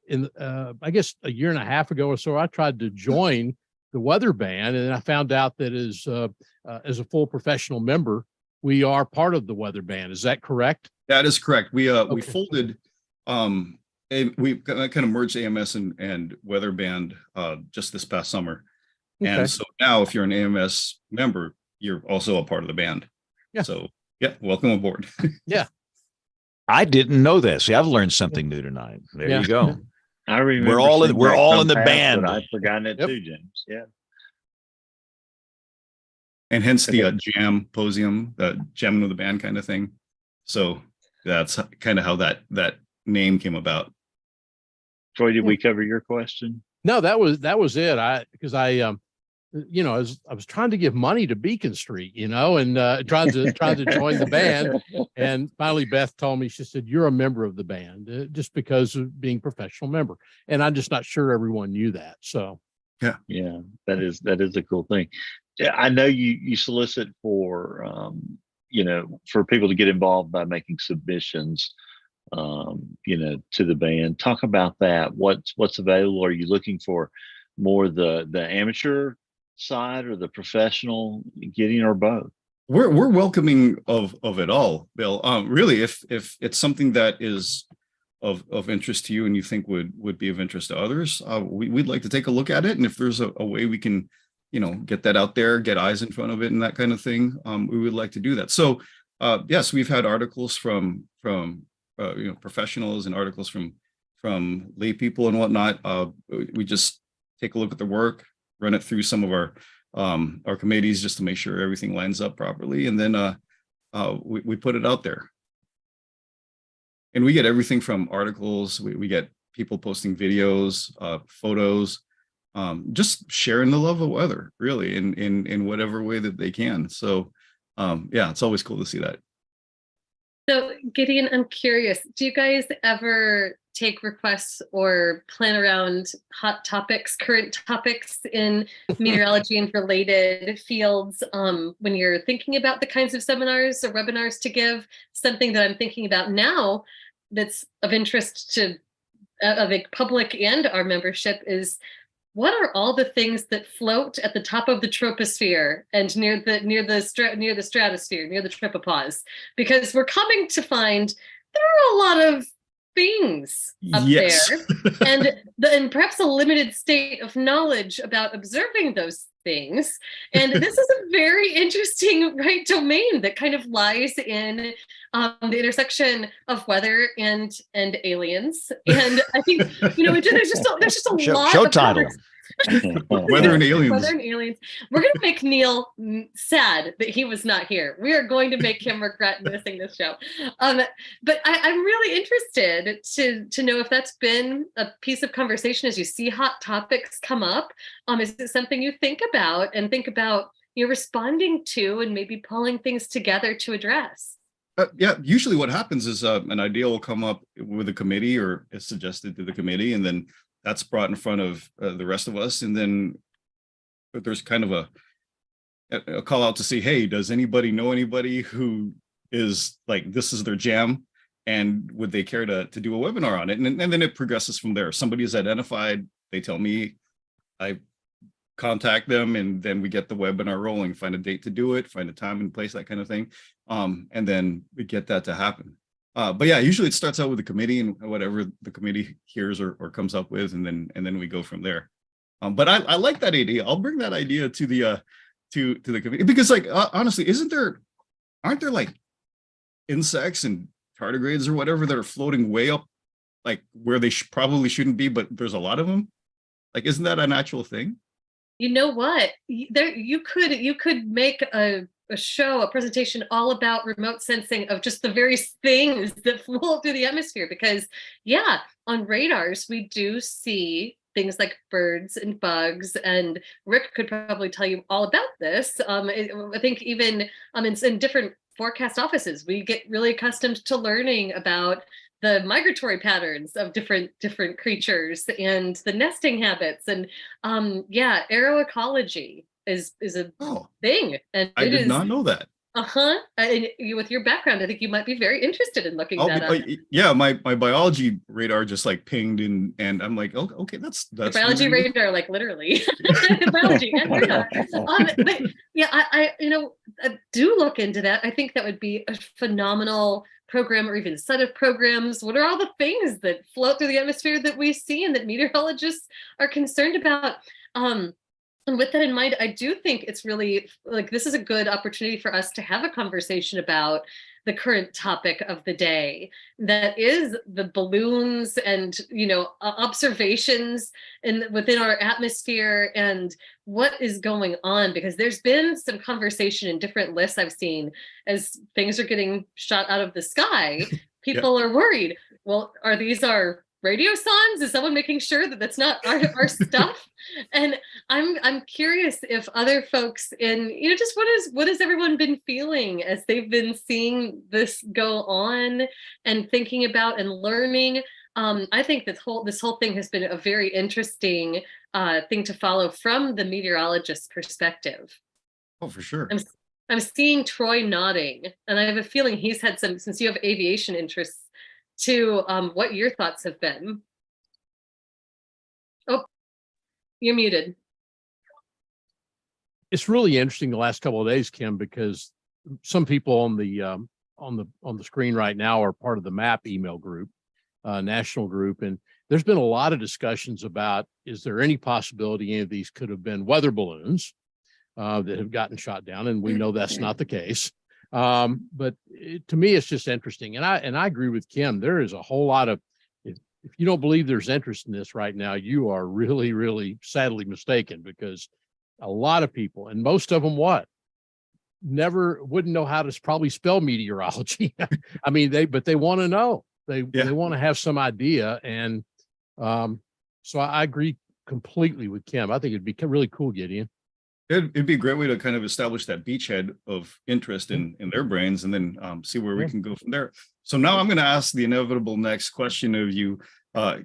guess a year and a half ago or so, I tried to join the weather band, and I found out that as a full professional member, we are part of the weather band. Is that correct? That is correct. We folded, we kind of merged AMS and weather band just this past summer. Okay. And so now if you're an AMS member, you're also a part of the band. Yeah. So yeah, welcome aboard. Yeah. I didn't know this. See, I've learned something new tonight. There you go. I remember we're all in the band. But I've forgotten it too, James. Yeah. And hence the jam posium, the gem of the band kind of thing. So that's kind of how that name came about. Troy, did we cover your question? No, that was it. Because I was trying to give money to Beacon Street, and trying to join the band. And finally, Beth told me, she said, "You're a member of the band just because of being a professional member." And I'm just not sure everyone knew that. So yeah, that is a cool thing. I know you solicit for for people to get involved by making submissions to the band. Talk about that. What's available? Are you looking for more the amateur side or the professional, Gideon, or both? We're welcoming of it all, Bill. Really, if it's something that is of interest to you and you think would be of interest to others, we'd like to take a look at it. And if there's a way we can, get that out there, get eyes in front of it and that kind of thing, we would like to do that. So yes, we've had articles from professionals and articles from lay people and whatnot. We just take a look at the work, run it through some of our committees just to make sure everything lines up properly, and then we put it out there. And we get everything from articles. We get people posting videos, photos, just sharing the love of weather, really, in whatever way that they can. So yeah, it's always cool to see that. So Gideon, I'm curious, do you guys ever take requests or plan around hot topics, current topics in meteorology and related fields when you're thinking about the kinds of seminars or webinars to give? Something that I'm thinking about now that's of interest to of a public and our membership is, what are all the things that float at the top of the troposphere and near the stratosphere, near the tropopause? Because we're coming to find there are a lot of things up there, and perhaps a limited state of knowledge about observing those things. And this is a very interesting domain that kind of lies in the intersection of weather and aliens. And I think there's just a lot show of title. Weather and aliens. Weather and aliens. We're going to make Neil sad that he was not here. We are going to make him regret missing this show. But I'm really interested to know if that's been a piece of conversation as you see hot topics come up. Is it something you think about responding to and maybe pulling things together to address? Yeah, usually what happens is an idea will come up with a committee or is suggested to the committee, and then that's brought in front of the rest of us. And then there's kind of a call out to say, hey, does anybody know anybody who is like, this is their jam? And would they care to do a webinar on it? And then it progresses from there. Somebody is identified, they tell me, I contact them, and then we get the webinar rolling, find a date to do it, find a time and place, that kind of thing. And then we get that to happen. But yeah, usually it starts out with the committee and whatever the committee hears or comes up with, and then we go from there. But I like that idea. I'll bring that idea to the committee, because honestly, aren't there like insects and tardigrades or whatever that are floating way up, like where they probably shouldn't be, but there's a lot of them? Like, isn't that a natural thing? You know what? You could make a presentation all about remote sensing of just the various things that float through the atmosphere. Because yeah, on radars, we do see things like birds and bugs, and Rick could probably tell you all about this. I think even in different forecast offices, we get really accustomed to learning about the migratory patterns of different creatures and the nesting habits, and aeroecology is a thing, and I did not know that. And with your background, I think you might be very interested in looking that up. Yeah, my biology radar just like pinged and I'm like, oh, okay, that's biology really radar, like literally biology and radar. But yeah, I do look into that. I think that would be a phenomenal program, or even set of programs. What are all the things that float through the atmosphere that we see and that meteorologists are concerned about? And with that in mind, I do think it's really like this is a good opportunity for us to have a conversation about the current topic of the day, that is the balloons and observations within our atmosphere and what is going on, because there's been some conversation in different lists I've seen as things are getting shot out of the sky. People are worried. Well, are these our radio songs? Is someone making sure that that's not our stuff? And I'm curious if other folks in, just what has everyone been feeling as they've been seeing this go on and thinking about and learning. I think this whole thing has been a very interesting thing to follow from the meteorologist's perspective. Oh, for sure. I'm seeing Troy nodding, and I have a feeling he's had some, since you have aviation interests, to what your thoughts have been. Oh, you're muted. It's really interesting the last couple of days, Kim, because some people on the screen right now are part of the MAP email group, national group, and there's been a lot of discussions about, is there any possibility any of these could have been weather balloons that have gotten shot down, and we know that's not the case. But to me, it's just interesting. And I agree with Kim. There is a whole lot of, if you don't believe there's interest in this right now, you are really, really sadly mistaken, because a lot of people, and most of them wouldn't know how to probably spell meteorology. I mean, but they want to know, they want to have some idea. And so I agree completely with Kim. I think it'd be really cool, Gideon. It'd be a great way to kind of establish that beachhead of interest in their brains, and then see where we can go from there. So now I'm going to ask the inevitable next question of you,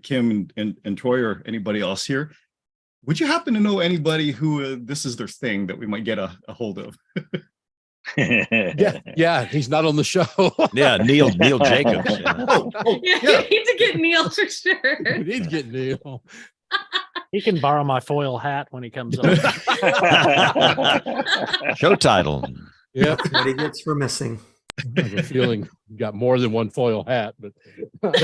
Kim and Troy, or anybody else here. Would you happen to know anybody who this is their thing that we might get a hold of? Yeah, he's not on the show. Neil Jacobs. Yeah, we need to get Neil for sure. We need to get Neil. He can borrow my foil hat when he comes over. Show title. Yeah, What he gets for missing. I have a feeling you got more than one foil hat, but you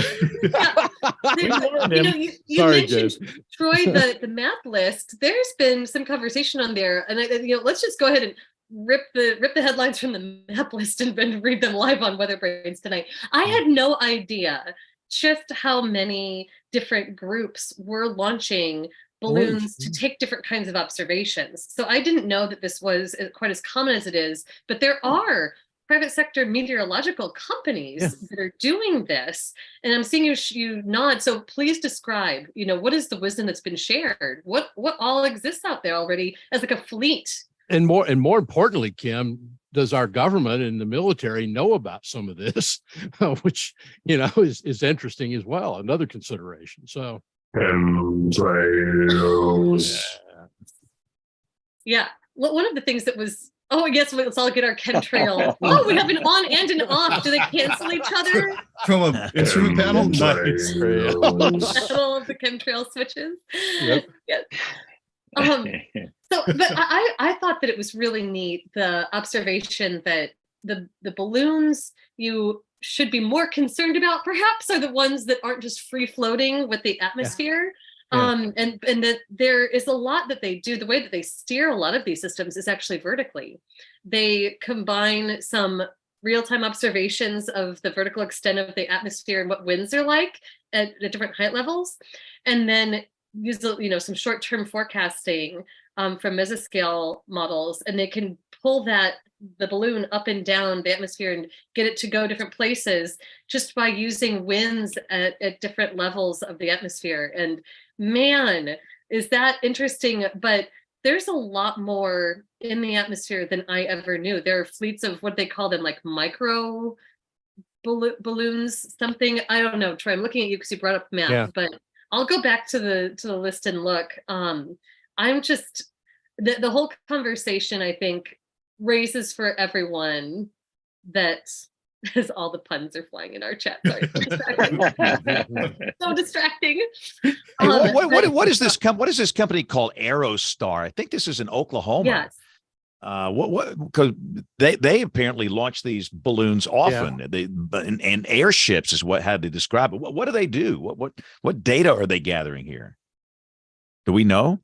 Sorry, mentioned, Jez. Troy, the map list. There's been some conversation on there, and let's just go ahead and rip the headlines from the map list and read them live on WeatherBrains tonight. I had no idea just how many different groups were launching balloons to take different kinds of observations. So I didn't know that this was quite as common as it is, but there are private sector meteorological companies that are doing this. And I'm seeing you nod. So please describe, what is the wisdom that's been shared? What all exists out there already as like a fleet? And more importantly, Kim, does our government and the military know about some of this, which, is interesting as well. Another consideration. So. Yeah. One of the things that was, I guess let's all get our chemtrail. Oh, we have an on and an off. Do they cancel each other? From an instrument panel? Nice. Panel of the chemtrail switches. Yep. Yes. But I thought that it was really neat, the observation that the balloons you should be more concerned about perhaps are the ones that aren't just free floating with the atmosphere. And that there is a lot that they do. The way that they steer a lot of these systems is actually vertically. They combine some real-time observations of the vertical extent of the atmosphere and what winds are like at different height levels, and then use some short-term forecasting from mesoscale models, and they can pull the balloon up and down the atmosphere and get it to go different places just by using winds at different levels of the atmosphere. And man, is that interesting. But there's a lot more in the atmosphere than I ever knew. There are fleets of what they call them, like micro balloons, something. I don't know, Troy, I'm looking at you because you brought up math, but I'll go back to the list and look. I'm just, the whole conversation, I think, raises for everyone that, as all the puns are flying in our chat. Sorry, so distracting. Hey, what is this what is this company called Aerostar? I think this is in Oklahoma. Yes. Because they apparently launch these balloons often. And airships is how they describe it. What do they do? What data are they gathering here? Do we know?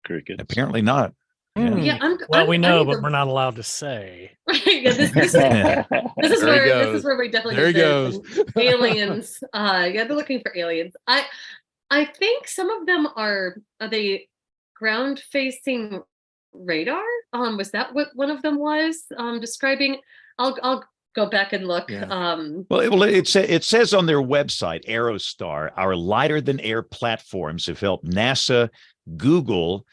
Crickets. Apparently not. Yeah, we know, but we're not allowed to say. Yeah, this is where we definitely there he goes. Aliens. Yeah, they're looking for aliens. I think some of them are they ground facing radar? Was that what one of them was describing? I'll go back and look. Well, it says on their website, Aerostar, our lighter than air platforms have helped NASA, Google,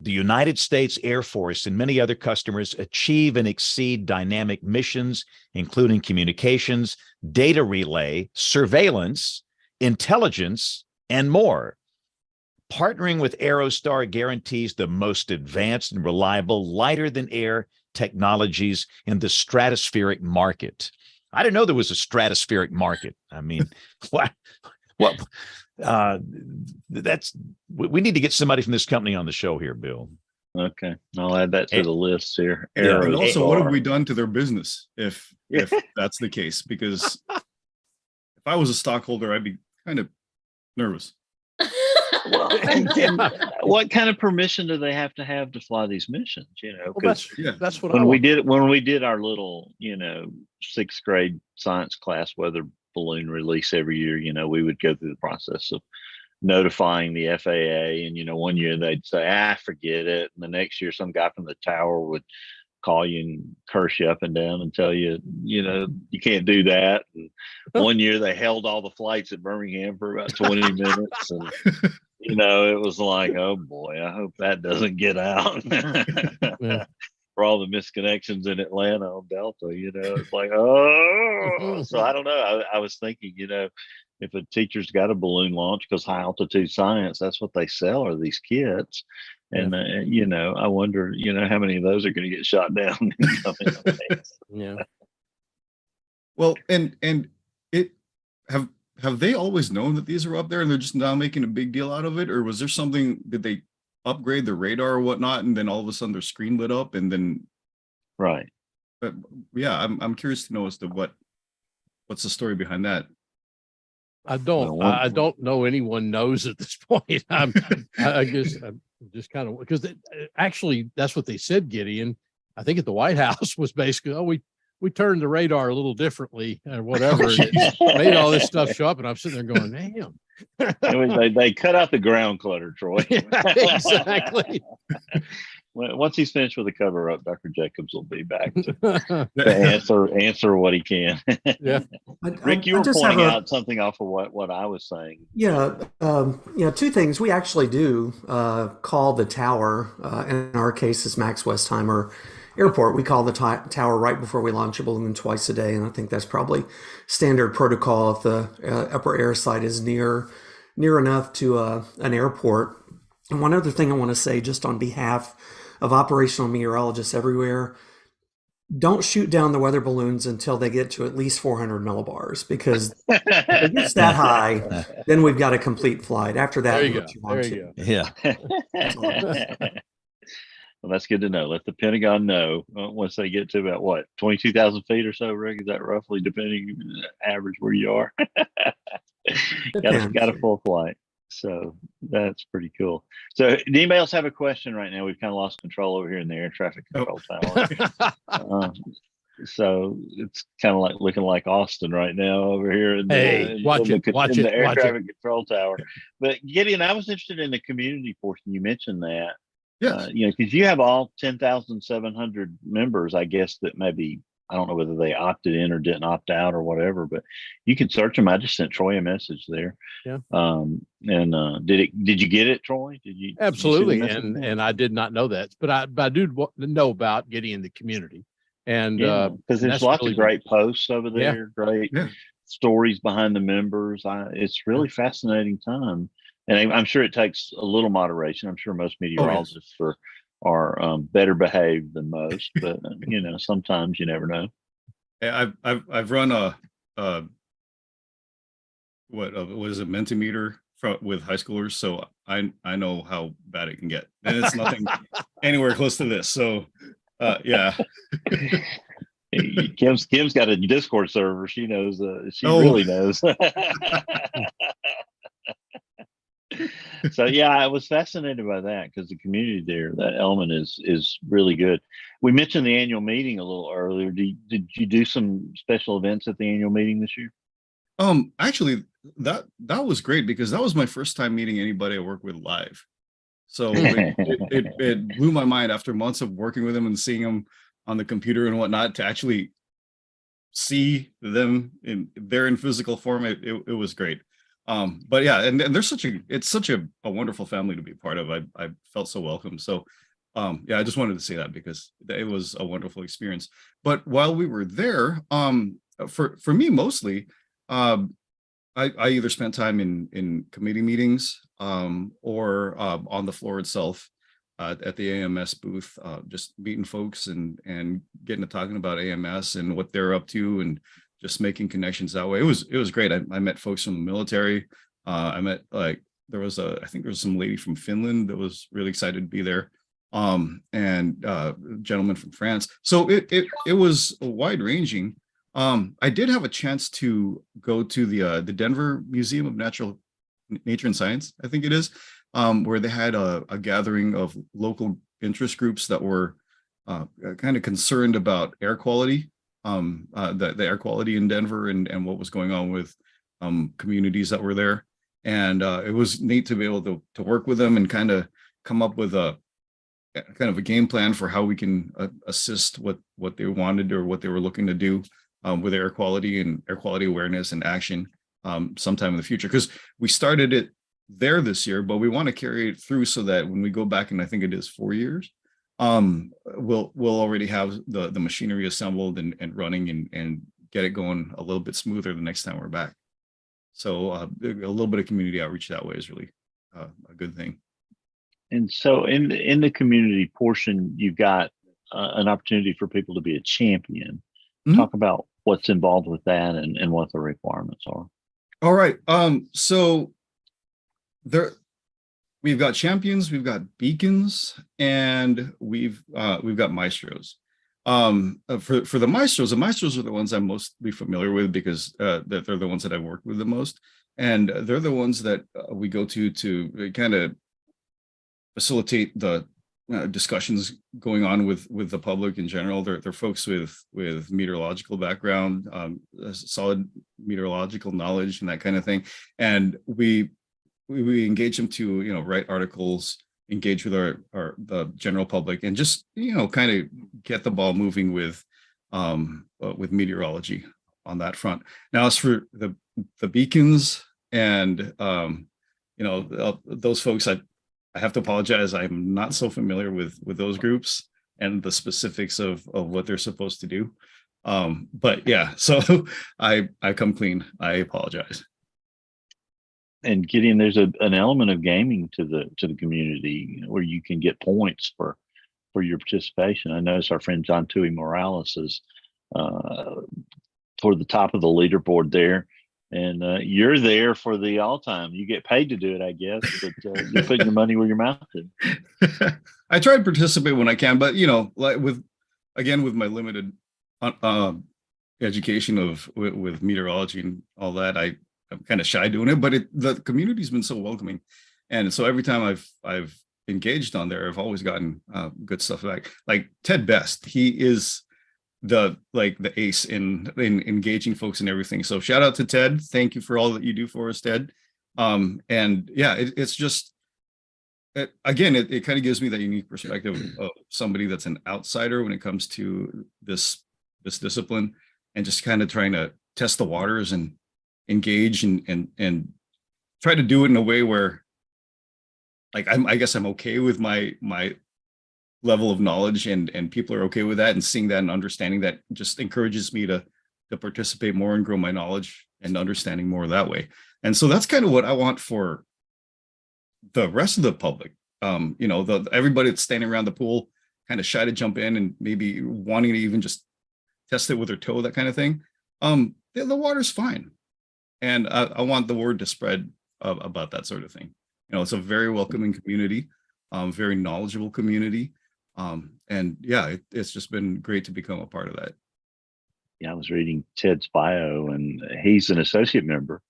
the United States Air Force, and many other customers achieve and exceed dynamic missions, including communications, data relay, surveillance, intelligence, and more. Partnering with Aerostar guarantees the most advanced and reliable lighter than air technologies in the stratospheric market. I didn't know there was a stratospheric market. I mean, what? We need to get somebody from this company on the show here, Bill. Okay, I'll add that to the list here. And also, what have we done to their business if that's the case? Because if I was a stockholder, I'd be kind of nervous. Well, and what kind of permission do they have to fly these missions? Because that's what when we did our little, 6th grade science class weather balloon release every year, we would go through the process of notifying the FAA, and one year they'd say, forget it, and the next year some guy from the tower would call you and curse you up and down and tell you, you can't do that. And one year they held all the flights at Birmingham for about 20 minutes, and it was like, oh boy, I hope that doesn't get out. For all the misconnections in Atlanta on Delta, it's like, oh. So I don't know. I was thinking, if a teacher's got a balloon launch, because high altitude science, that's what they sell, are these kits. And, I wonder, how many of those are going to get shot down. Yeah. Well, and it have they always known that these are up there and they're just now making a big deal out of it? Or was there something, did they upgrade the radar or whatnot, and then all of a sudden their screen lit up and then right? But I'm curious to know as to what's the story behind that. I don't know anyone knows at this point. I guess I'm just kind of, because actually that's what they said, Gideon. I think at the White House was basically, we turned the radar a little differently or whatever. And it made all this stuff show up, and I'm sitting there going, damn. They cut out the ground clutter, Troy. Yeah, exactly. Once he's finished with the cover up, Dr. Jacobs will be back to answer what he can. Yeah. Rick, you were pointing out something off of what I was saying. Yeah. Two things. We actually do call the tower, in our case, is Max Westheimer Airport. We call the tower right before we launch a balloon twice a day, and I think that's probably standard protocol if the upper air site is near enough to an airport. And one other thing I want to say, just on behalf of operational meteorologists everywhere, don't shoot down the weather balloons until they get to at least 400 millibars, because if it gets that high, then we've got a complete flight. After that, there you go. Yeah. Well, that's good to know. Let the Pentagon know once they get to about 22,000 feet or so, Rick. Is that roughly, depending average where you are? got a full flight. So that's pretty cool. So did anybody else have a question right now? We've kind of lost control over here in the air traffic control tower. So it's kind of like looking like Austin right now over here in the air traffic control tower. But Gideon, I was interested in the community portion. You mentioned that. Yeah. Because you have all 10,700 members, I guess, that maybe I don't know whether they opted in or didn't opt out or whatever, but you can search them. I just sent Troy a message there. Yeah. Did you get it, Troy? Did you? Absolutely. Did you see the message? And I did not know that, but I do know about Gideon the community. And because there's lots of great posts over there, great stories behind the members. It's really fascinating time. And I'm sure it takes a little moderation. I'm sure most meteorologists are better behaved than most, but sometimes you never know. I've run what is it, Mentimeter with high schoolers, so I know how bad it can get, and it's nothing anywhere close to this. So yeah. Kim's got a Discord server. She knows. She really knows. So yeah, I was fascinated by that because the community there, that element is really good. We mentioned the annual meeting a little earlier. Did you do some special events at the annual meeting this year? Actually, that was great because that was my first time meeting anybody I work with live. So it blew my mind after months of working with them and seeing them on the computer and whatnot to actually see them in physical form. It was great. But yeah, and it's such a wonderful family to be part of. I felt so welcome. So yeah, I just wanted to say that because it was a wonderful experience. But while we were there, for me mostly, I either spent time in committee meetings or on the floor itself at the AMS booth, just meeting folks and getting to talking about AMS and what they're up to and just making connections that way. It was great. I met folks from the military. I met I think there was some lady from Finland that was really excited to be there. And a gentleman from France. So it was wide ranging. I did have a chance to go to the Denver Museum of Nature and Science, I think it is, where they had a gathering of local interest groups that were kind of concerned about air quality, the air quality in Denver and what was going on with communities that were there. And it was neat to be able to work with them and kind of come up with a kind of a game plan for how we can assist what they wanted or what they were looking to do with air quality and air quality awareness and action sometime in the future. Because we started it there this year, but we want to carry it through so that when we go back, and I think it is 4 years, we'll already have the machinery assembled and running and get it going a little bit smoother the next time we're back. So a little bit of community outreach that way is really a good thing. And so in the community portion, you've got an opportunity for people to be a champion. Mm-hmm. Talk about what's involved with that and what the requirements are. All right. So we've got champions, we've got beacons, and we've got maestros. For the maestros are the ones I'm mostly familiar with because they're the ones that I've worked with the most, and they're the ones that we go to kind of facilitate the discussions going on with the public in general. They're folks with meteorological background, solid meteorological knowledge and that kind of thing. And we engage them to, write articles, engage with the general public, and just, kind of get the ball moving with meteorology on that front. Now, as for the beacons and, those folks, I have to apologize. I'm not so familiar with those groups and the specifics of what they're supposed to do. But yeah, so I come clean. I apologize. And Gideon, there's an element of gaming to the community where you can get points for your participation. I noticed our friend John Tui Morales is toward the top of the leaderboard there. And you're there for the all time. You get paid to do it, I guess, but you're putting your money where your mouth is. I try to participate when I can, but like with my limited education with meteorology and all that, I'm kind of shy doing it. But the community's been so welcoming, and so every time I've engaged on there, I've always gotten good stuff back. Like Ted Best, he is the ace in engaging folks and everything. So shout out to Ted. Thank you for all that you do for us, Ted. And yeah, it's just, it kind of gives me that unique perspective of somebody that's an outsider when it comes to this this discipline, and just kind of trying to test the waters and engage and try to do it in a way where, like, I guess I'm okay with my level of knowledge, and people are okay with that, and seeing that and understanding that just encourages me to participate more and grow my knowledge and understanding more that way. And so that's kind of what I want for the rest of the public. Everybody that's standing around the pool, kind of shy to jump in and maybe wanting to even just test it with their toe, that kind of thing. The water's fine. And I want the word to spread about that sort of thing. It's a very welcoming community, very knowledgeable community. And yeah, it's just been great to become a part of that. Yeah, I was reading Ted's bio, and he's an associate member,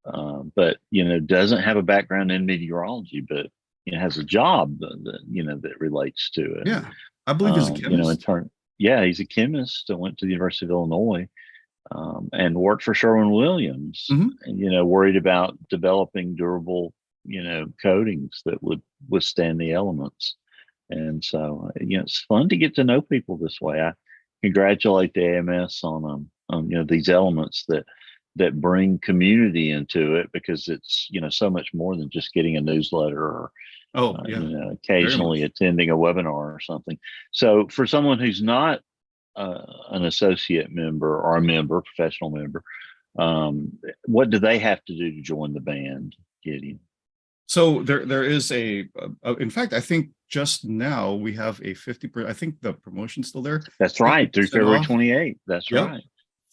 but doesn't have a background in meteorology, but has a job that relates to it. Yeah, I believe he's a chemist. He's a chemist. Went to the University of Illinois, and worked for Sherwin-Williams. Mhm. And worried about developing durable coatings that would withstand the elements. And so it's fun to get to know people this way. I congratulate the AMS on these elements that bring community into it, because it's so much more than just getting a newsletter or occasionally attending a webinar or something. So for someone who's not an associate member or a professional member, what do they have to do to join the band, Gideon? So there is in fact, I think just now we have a 50%. I think the promotion's still there. That's right, through February 28th. That's right.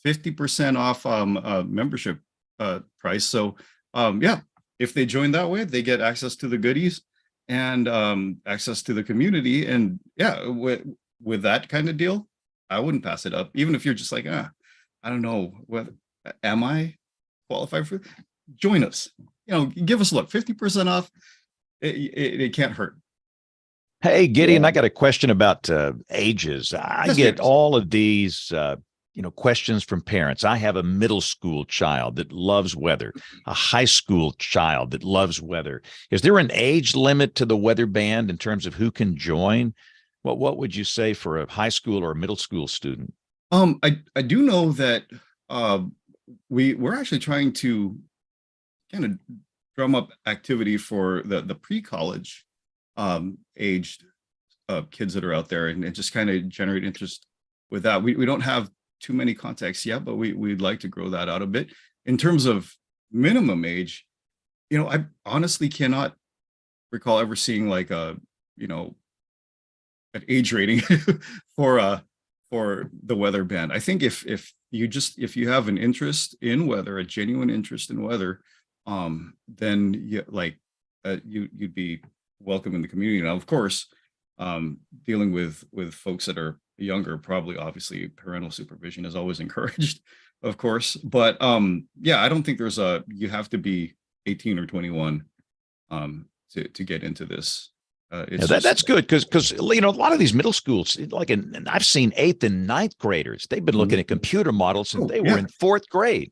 50% off membership price. So if they join that way, they get access to the goodies and access to the community. And with that kind of deal, I wouldn't pass it up. Even if you're just like, I don't know, am I qualified for? Join us. Give us a look. 50% off. It can't hurt. Hey, Gideon, I got a question about ages. I get all of these questions from parents. I have a middle school child that loves weather, a high school child that loves weather. Is there an age limit to the weather band in terms of who can join? What would you say for a high school or a middle school student? I do know that we're actually trying to kind of drum up activity for the pre-college aged kids that are out there, and just kind of generate interest with that. We don't have too many contacts yet, but we'd like to grow that out a bit. In terms of minimum age, I honestly cannot recall ever seeing like an age rating for the weather band. I think if you have an interest in weather, a genuine interest in weather, then you'd be welcome in the community. Now, of course, dealing with folks that are younger, probably obviously parental supervision is always encouraged, of course. But I don't think you have to be 18 or 21 to get into this. That's good because a lot of these middle schools, and I've seen 8th and 9th graders, they've been looking at computer models and they were in 4th grade,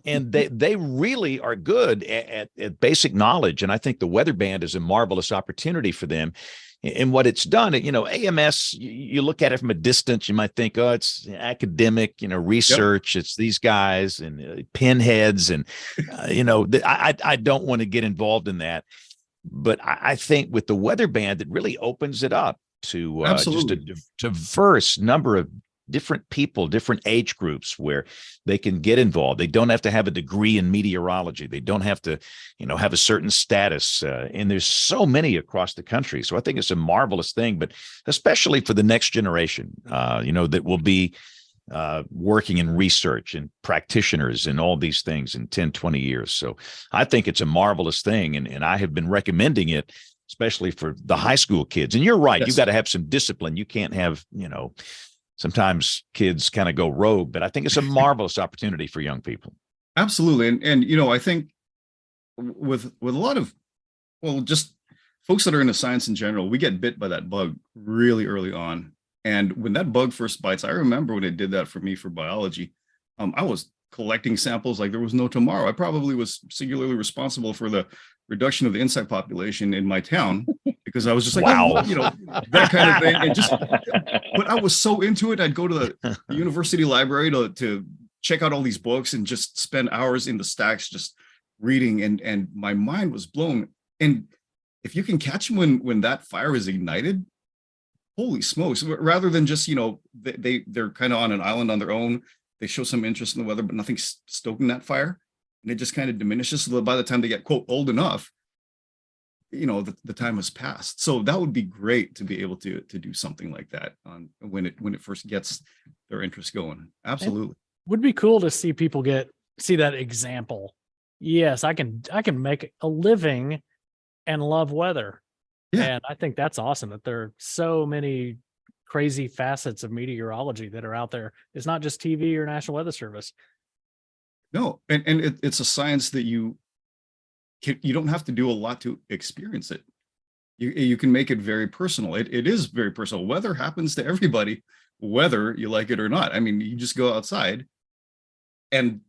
and they really are good at basic knowledge. And I think the weather band is a marvelous opportunity for them. And what it's done, AMS, you look at it from a distance, you might think, oh, it's academic, research. It's these guys and pinheads, and I don't want to get involved in that. But I think with the weather band, it really opens it up to just a diverse number of different people, different age groups where they can get involved. They don't have to have a degree in meteorology. They don't have to, have a certain status. And there's so many across the country. So I think it's a marvelous thing, but especially for the next generation, that will be working in research and practitioners and all these things in 10, 20 years. So I think it's a marvelous thing. And I have been recommending it, especially for the high school kids. And you're right. You've got to have some discipline. You can't have, sometimes kids kind of go rogue, but I think it's a marvelous opportunity for young people. Absolutely. And I think with a lot of, just folks that are into science in general, we get bit by that bug really early on. And when that bug first bites, I remember when it did that for me for biology, I was collecting samples like there was no tomorrow. I probably was singularly responsible for the reduction of the insect population in my town because I was just like, Wow. oh, that kind of thing. And just, but I was so into it. I'd go to the university library to check out all these books and just spend hours in the stacks, just reading. And my mind was blown. And if you can catch them when that fire is ignited, holy smokes, rather than just, they're kind of on an island on their own. They show some interest in the weather, but nothing's stoking that fire. And it just kind of diminishes. So by the time they get, quote, old enough, the time has passed. So that would be great to be able to do something like that when it first gets their interest going. Absolutely. It would be cool to see people see that example. Yes, I can make a living and love weather. Yeah. And I think that's awesome that there are so many crazy facets of meteorology that are out there. It's not just TV or National Weather Service. No, and it's a science that you don't have to do a lot to experience it. You can make it very personal. It is very personal. Weather happens to everybody, whether you like it or not. I mean, you just go outside and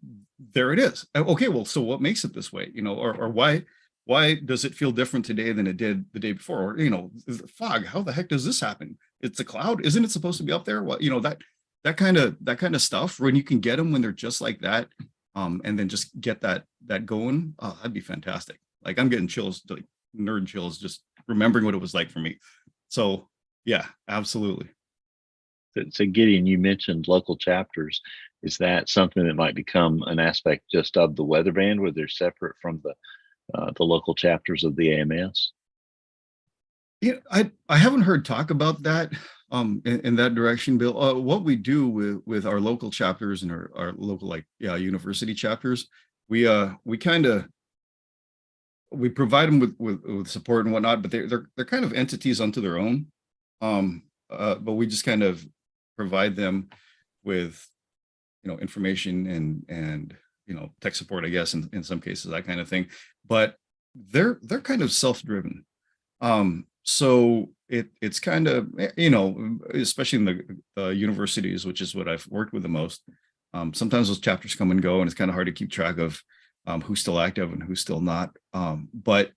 there it is. Okay, well, so what makes it this way? Or why does it feel different today than it did the day before? Or, the fog, how the heck does this happen? It's a cloud. Isn't it supposed to be up there? What, that kind of stuff, when you can get them when they're just like that. And then just get that going. Oh, that'd be fantastic. Like I'm getting chills, like nerd chills, just remembering what it was like for me. So yeah, absolutely. So Gideon, you mentioned local chapters. Is that something that might become an aspect just of the weather band, where they're separate from the local chapters of the AMS? Yeah, I haven't heard talk about that in that direction, Bill. What we do with our local chapters and our local university chapters, we provide them with support and whatnot, but they're kind of entities unto their own. But we just kind of provide them with information and tech support, I guess, in some cases, that kind of thing. But they're kind of self-driven. So it's kind of, especially in the universities, which is what I've worked with the most. Sometimes those chapters come and go, and it's kind of hard to keep track of who's still active and who's still not. But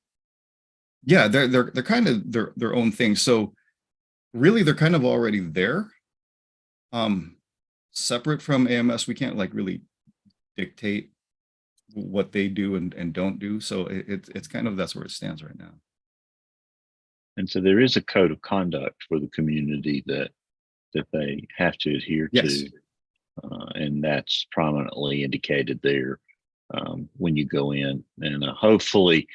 yeah, they're kind of their own thing. So really, they're kind of already there. Separate from AMS, we can't really dictate what they do and don't do. So it's kind of, that's where it stands right now. And so there is a code of conduct for the community that they have to adhere to, and that's prominently indicated there when you go in. And hopefully,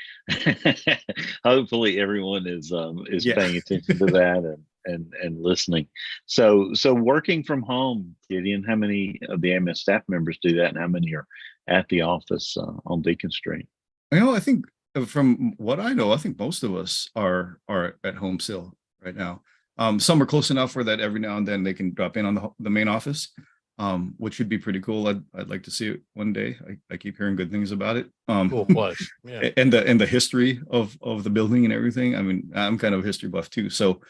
hopefully everyone is paying attention to that and listening. So working from home, Gideon, how many of the AMS staff members do that, and how many are at the office on Beacon Street? I think, from what I know, I think most of us are at home still right now. Some are close enough where that every now and then they can drop in on the main office, which would be pretty cool. I'd like to see it one day. I keep hearing good things about it. Cool place. Yeah. And the history of the building and everything. I mean, I'm kind of a history buff too, so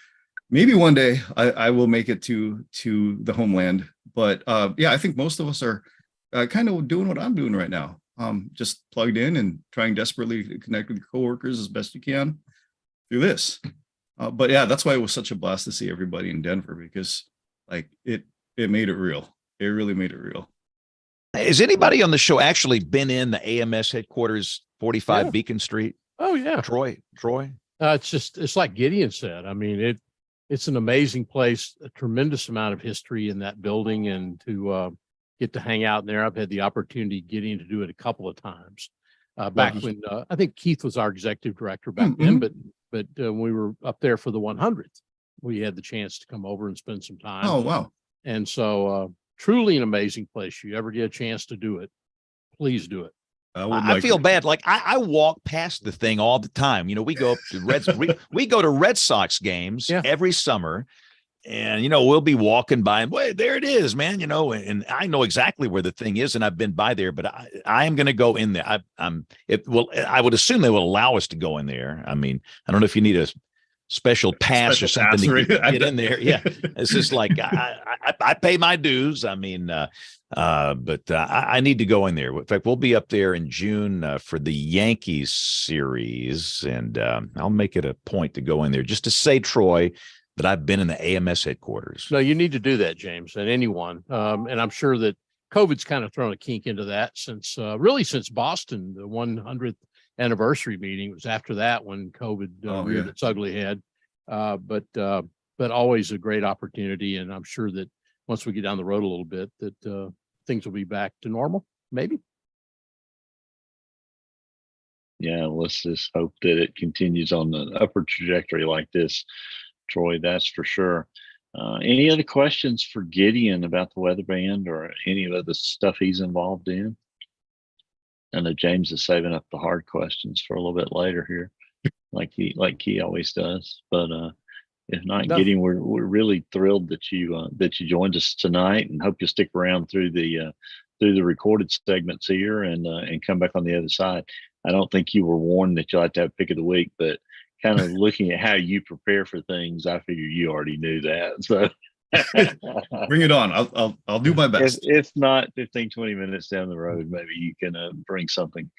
maybe one day I will make it to the homeland. But yeah, I think most of us are kind of doing what I'm doing right now. Just plugged in and trying desperately to connect with your coworkers as best you can through this. But yeah, that's why it was such a blast to see everybody in Denver, because it made it real. It really made it real. Has anybody on the show actually been in the AMS headquarters, 45 Beacon Street? Oh yeah. Troy. It's like Gideon said. I mean, it's an amazing place, a tremendous amount of history in that building, and to get to hang out in there. I've had the opportunity getting to do it a couple of times back when I think Keith was our executive director back then, but when we were up there for the 100th, we had the chance to come over and spend some time. Oh, wow. And so truly an amazing place. You ever get a chance to do it, please do it. I feel bad. I walk past the thing all the time. We go up to we go to Red Sox games every summer. And, we'll be walking by and, boy, there it is, man, and I know exactly where the thing is, and I've been by there, but I am going to go in there. I would assume they will allow us to go in there. I mean, I don't know if you need special pass Special or something pass, to right? get in there. Yeah, it's just like I pay my dues. I mean, but I need to go in there. In fact, we'll be up there in June for the Yankees series, and I'll make it a point to go in there just to say, Troy, that I've been in the AMS headquarters. No, you need to do that, James, and anyone. And I'm sure that COVID's kind of thrown a kink into that since Boston, the 100th anniversary meeting was after that when COVID reared its ugly head. But always a great opportunity. And I'm sure that once we get down the road a little bit, that things will be back to normal, maybe. Yeah, let's just hope that it continues on the upward trajectory like this, Troy, that's for sure. Any other questions for Gideon about the weather band or any of the stuff he's involved in? I know James is saving up the hard questions for a little bit later here, like he always does. But if not, No. Gideon, we're really thrilled that you joined us tonight, and hope you'll stick around through the recorded segments here and come back on the other side. I don't think you were warned that you'll have to have pick of the week, but kind of looking at how you prepare for things, I figure you already knew that. So Bring it on. I'll do my best. if not 15, 20 minutes down the road, maybe you can bring something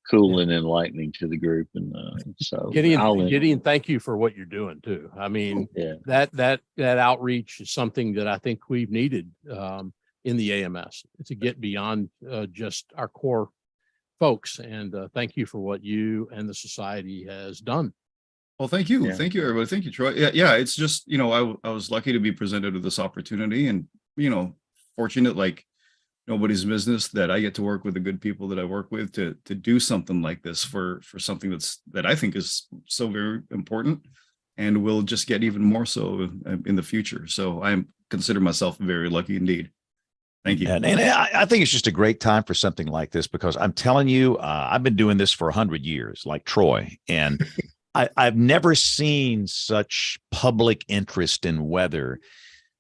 cool and enlightening to the group. And so Gideon, thank you for what you're doing too. I mean, that outreach is something that I think we've needed in the AMS to get beyond just our core folks. And thank you for what you and the society has done. Well, thank you. Thank you, everybody. Thank you, Troy. Yeah. It's just, I was lucky to be presented with this opportunity, and, fortunate, like nobody's business, that I get to work with the good people that I work with to do something like this for something that I think is so very important and will just get even more so in the future. So I consider myself very lucky indeed. Thank you. And I think it's just a great time for something like this, because I'm telling you, I've been doing this for 100 years, like Troy, and I've never seen such public interest in weather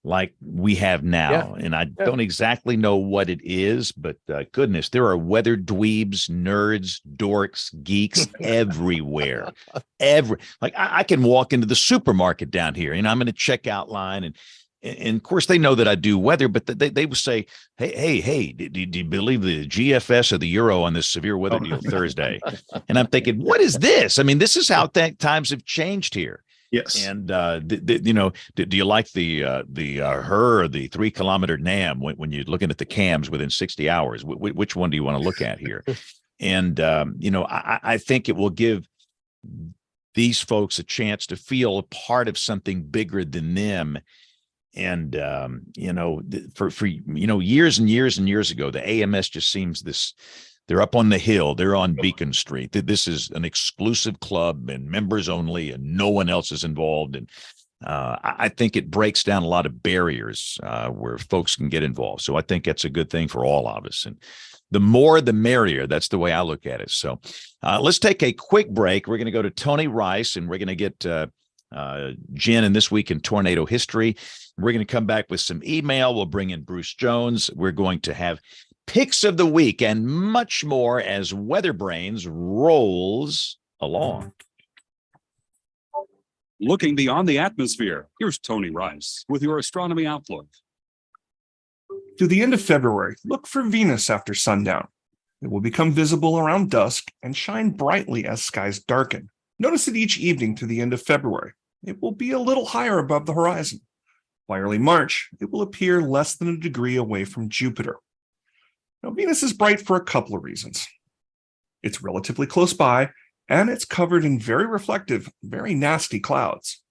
like we have now. And I don't exactly know what it is, but goodness, there are weather dweebs, nerds, dorks, geeks everywhere. I can walk into the supermarket down here and I'm in a checkout line, and of course they know that I do weather, but they would say, hey, do you believe the GFS or the Euro on this severe weather deal Thursday? And I'm thinking, what is this? I mean, this is how times have changed here. Yes. And do you like the HER or the 3 kilometer NAM when you're looking at the cams within 60 hours? Which one do you want to look at here? And I think it will give these folks a chance to feel a part of something bigger than them. And, for years and years and years ago, the AMS just seems they're up on the hill. They're on Beacon Street. This is an exclusive club and members only, and no one else is involved. And I think it breaks down a lot of barriers where folks can get involved. So I think that's a good thing for all of us. And the more, the merrier. That's the way I look at it. So let's take a quick break. We're going to go to Tony Rice, and we're going to get Jen in This Week in Tornado History. We're going to come back with some email. We'll bring in Bruce Jones. We're going to have picks of the week and much more as WeatherBrains rolls along. Looking beyond the atmosphere, here's Tony Rice with your astronomy outlook. Through the end of February, look for Venus after sundown. It will become visible around dusk and shine brightly as skies darken. Notice it each evening through the end of February. It will be a little higher above the horizon. By early March, it will appear less than a degree away from Jupiter. Now, Venus is bright for a couple of reasons. It's relatively close by, and it's covered in very reflective, very nasty clouds.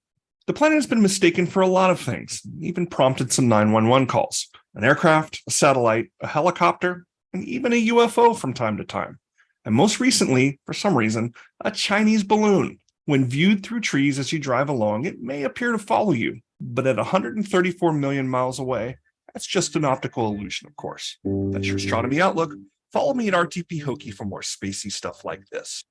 The planet has been mistaken for a lot of things, even prompted some 911 calls. An aircraft, a satellite, a helicopter, and even a UFO from time to time. And most recently, for some reason, a Chinese balloon. When viewed through trees as you drive along, it may appear to follow you, but at 134 million miles away, that's just an optical illusion, of course. That's your astronomy outlook. Follow me at RTP Hokie for more spacey stuff like this.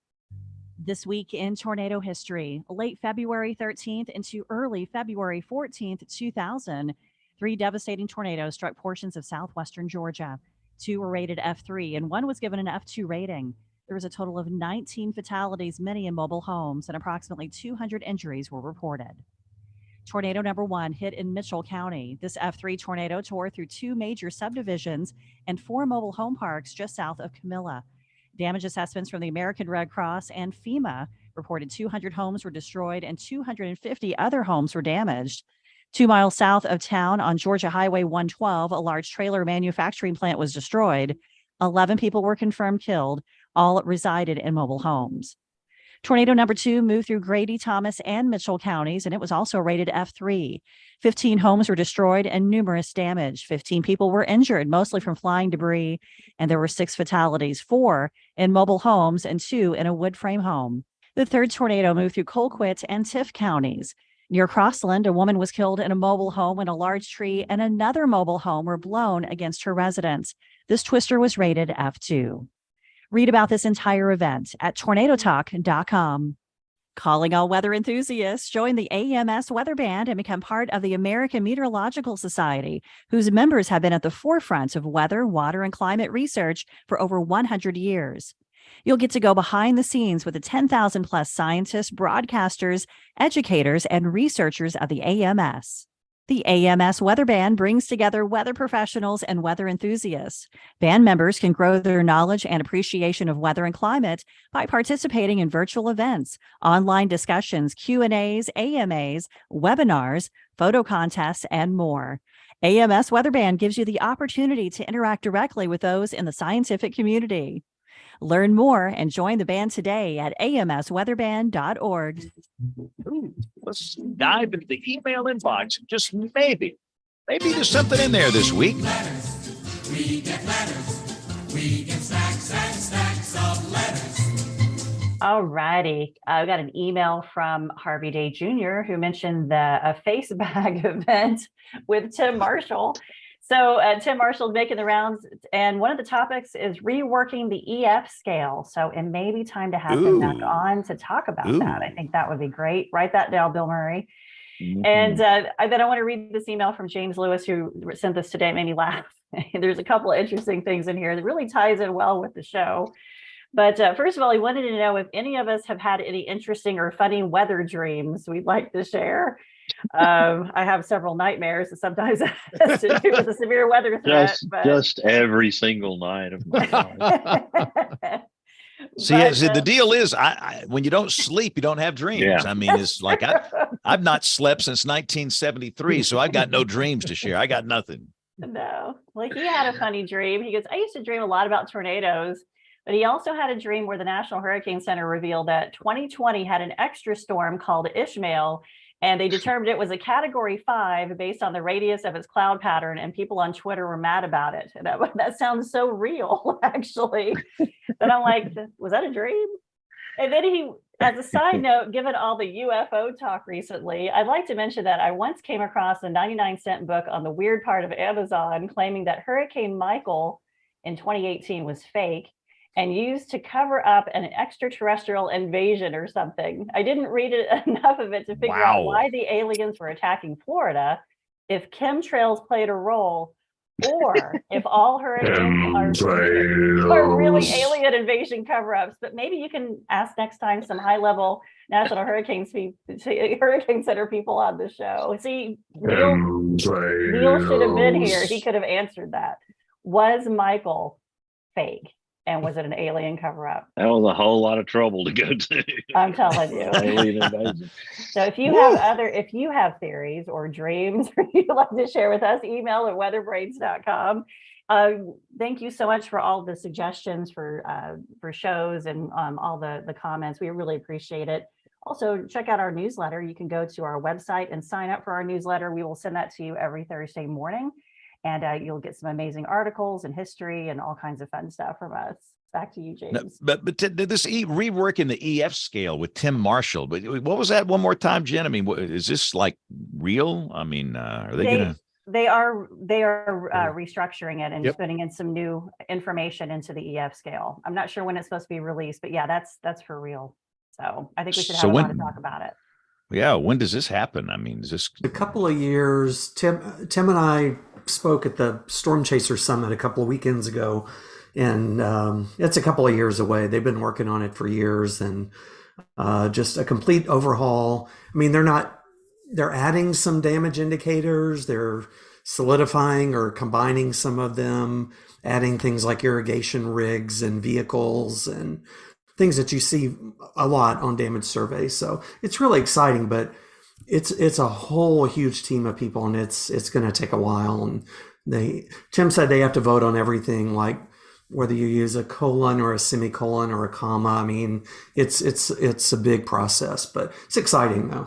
This week in tornado history, late February 13th into early February 14th, 2000, 3 devastating tornadoes struck portions of southwestern Georgia. 2 were rated F3 and 1 was given an F2 rating. There was a total of 19 fatalities, many in mobile homes, and approximately 200 injuries were reported. Tornado number 1 hit in Mitchell County. This F3 tornado tore through 2 major subdivisions and 4 mobile home parks just south of Camilla. Damage assessments from the American Red Cross and FEMA reported 200 homes were destroyed and 250 other homes were damaged. 2 miles south of town on Georgia Highway 112, a large trailer manufacturing plant was destroyed. 11 people were confirmed killed. All resided in mobile homes. Tornado number 2 moved through Grady, Thomas, and Mitchell counties, and it was also rated F3. 15 homes were destroyed and numerous damage. 15 people were injured, mostly from flying debris, and there were 6 fatalities, 4 in mobile homes and 2 in a wood frame home. The third tornado moved through Colquitt and Tift counties. Near Crossland, a woman was killed in a mobile home when a large tree and another mobile home were blown against her residence. This twister was rated F2. Read about this entire event at tornadotalk.com. Calling all weather enthusiasts, join the AMS Weather Band and become part of the American Meteorological Society, whose members have been at the forefront of weather, water, and climate research for over 100 years. You'll get to go behind the scenes with the 10,000 plus scientists, broadcasters, educators, and researchers of the AMS. The AMS Weather Band brings together weather professionals and weather enthusiasts. Band members can grow their knowledge and appreciation of weather and climate by participating in virtual events, online discussions, Q&As, AMAs, webinars, photo contests, and more. AMS Weather Band gives you the opportunity to interact directly with those in the scientific community. Learn more and join the band today at amsweatherband.org. Let's dive into the email inbox. Just maybe there's something in there this week. Letters. We get letters. We get stacks and stacks of letters. All righty. I got an email from Harvey Day Jr. who mentioned a face bag event with Tim Marshall. So Tim Marshall's making the rounds, and one of the topics is reworking the EF scale. So it may be time to have him back on to talk about that. I think that would be great. Write that down, Bill Murray. Mm-hmm. And then I want to read this email from James Lewis, who sent this today. It made me laugh. There's a couple of interesting things in here that really ties in well with the show. But first of all, he wanted to know if any of us have had any interesting or funny weather dreams we'd like to share. I have several nightmares that sometimes has to do with a severe weather threat. Just every single night of my life. See, the deal is, when you don't sleep, you don't have dreams. Yeah. I mean, it's like I've not slept since 1973, so I've got no dreams to share. I got nothing. No, like he had a funny dream. He goes, I used to dream a lot about tornadoes, but he also had a dream where the National Hurricane Center revealed that 2020 had an extra storm called Ishmael. And they determined it was a Category 5 based on the radius of its cloud pattern, and people on Twitter were mad about it. That sounds so real, actually. But I'm like, was that a dream? And then he, as a side note, given all the UFO talk recently, I'd like to mention that I once came across a 99-cent book on the weird part of Amazon claiming that Hurricane Michael in 2018 was fake and used to cover up an extraterrestrial invasion or something. I didn't read enough of it to figure out why the aliens were attacking Florida, if chemtrails played a role, or if all hurricanes are really alien invasion cover-ups. But maybe you can ask next time some high-level National Hurricane Center people on the show. See, Neil should have been here. He could have answered that. Was Michael fake? And was it an alien cover-up? That was a whole lot of trouble to go to. I'm telling you. Alien invasion. So if you have theories or dreams you'd like to share with us, email at weatherbrains.com. Thank you so much for all the suggestions for shows and all the comments. We really appreciate it. Also, check out our newsletter. You can go to our website and sign up for our newsletter. We will send that to you every Thursday morning. And you'll get some amazing articles and history and all kinds of fun stuff from us. Back to you, James. No, but this rework in the EF scale with Tim Marshall. But what was that one more time, Jen? I mean, is this like real? I mean, are they gonna? They are restructuring it and just putting in some new information into the EF scale. I'm not sure when it's supposed to be released, but yeah, that's for real. So I think we should have a lot to talk about it. Yeah, when does this happen? I mean, is this a couple of years? Tim and I spoke at the Storm Chaser Summit a couple of weekends ago, and it's a couple of years away. They've been working on it for years, and just a complete overhaul. I mean, they're adding some damage indicators. They're solidifying or combining some of them, adding things like irrigation rigs and vehicles and things that you see a lot on damage surveys. So it's really exciting, but it's a whole huge team of people, and it's going to take a while. And Tim said they have to vote on everything, like whether you use a colon or a semicolon or a comma. I mean, it's a big process, but it's exciting though.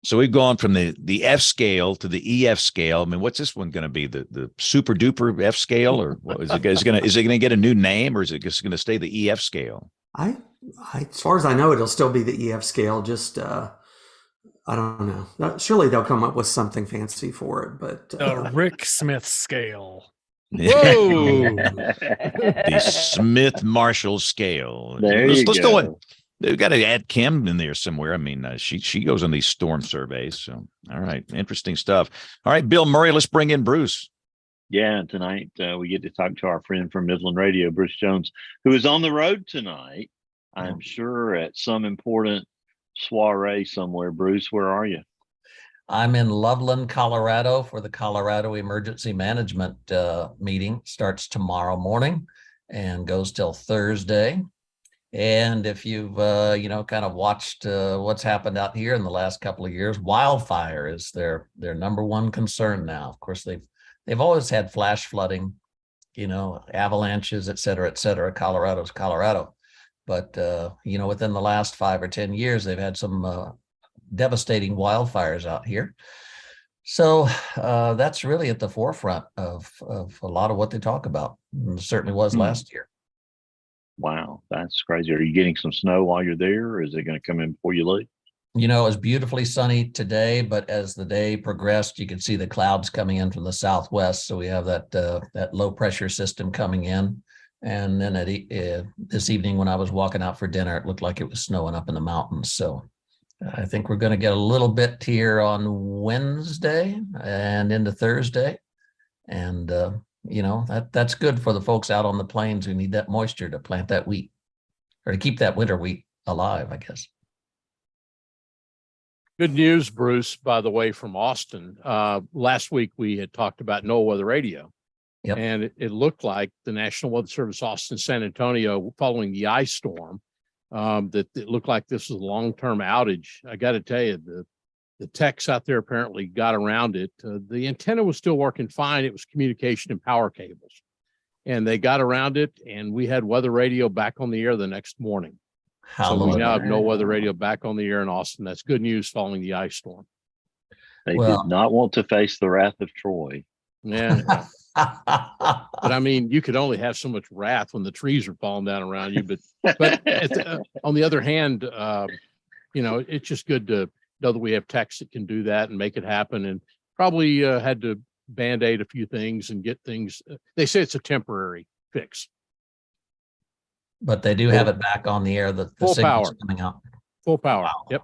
So we've gone from the F scale to the EF scale. I mean, what's this one going to be? The super duper F scale, or what, is it going to get a new name, or is it just going to stay the EF scale? As far as I know, it'll still be the EF scale. Just I don't know. Surely they'll come up with something fancy for it. But the Rick Smith scale. Whoa! The Smith Marshall scale. Let's go on. They've got to add Kim in there somewhere. I mean, she goes on these storm surveys. So, all right, interesting stuff. All right, Bill Murray, let's bring in Bruce. Yeah, tonight we get to talk to our friend from Midland Radio, Bruce Jones, who is on the road tonight. I'm sure at some important soiree somewhere. Bruce, where are you? I'm in Loveland, Colorado for the Colorado Emergency Management meeting. Starts tomorrow morning and goes till Thursday. And if you've, kind of watched what's happened out here in the last couple of years, wildfire is their number one concern now. Of course, they've always had flash flooding, avalanches, et cetera, et cetera. Colorado's Colorado. But, within the last 5 or 10 years, they've had some devastating wildfires out here. So that's really at the forefront of a lot of what they talk about. And it certainly was last year. Wow, that's crazy. Are you getting some snow while you're there, or is it going to come in before you leave? It was beautifully sunny today, but as the day progressed, you could see the clouds coming in from the southwest. So we have that low pressure system coming in. And then this evening when I was walking out for dinner, it looked like it was snowing up in the mountains. So I think we're going to get a little bit here on Wednesday and into Thursday. And that's good for the folks out on the plains who need that moisture to plant that wheat, or to keep that winter wheat alive, I guess. Good news, Bruce, by the way, from Austin. Last week we had talked about NOAA Weather Radio. Yep. And it looked like the National Weather Service, Austin, San Antonio, following the ice storm, that it looked like this was a long-term outage. I got to tell you, the techs out there apparently got around it. The antenna was still working fine. It was communication and power cables. And they got around it, and we had weather radio back on the air the next morning. So we now have NOAA Weather Radio back on the air in Austin. That's good news following the ice storm. They did not want to face the wrath of Troy. Yeah. But I mean, you could only have so much wrath when the trees are falling down around you. But on the other hand, it's just good to know that we have techs that can do that and make it happen. And probably had to band-aid a few things and get things. They say it's a temporary fix. But they do have it back on the air. The full signal's power coming out. Full power. Wow. Yep.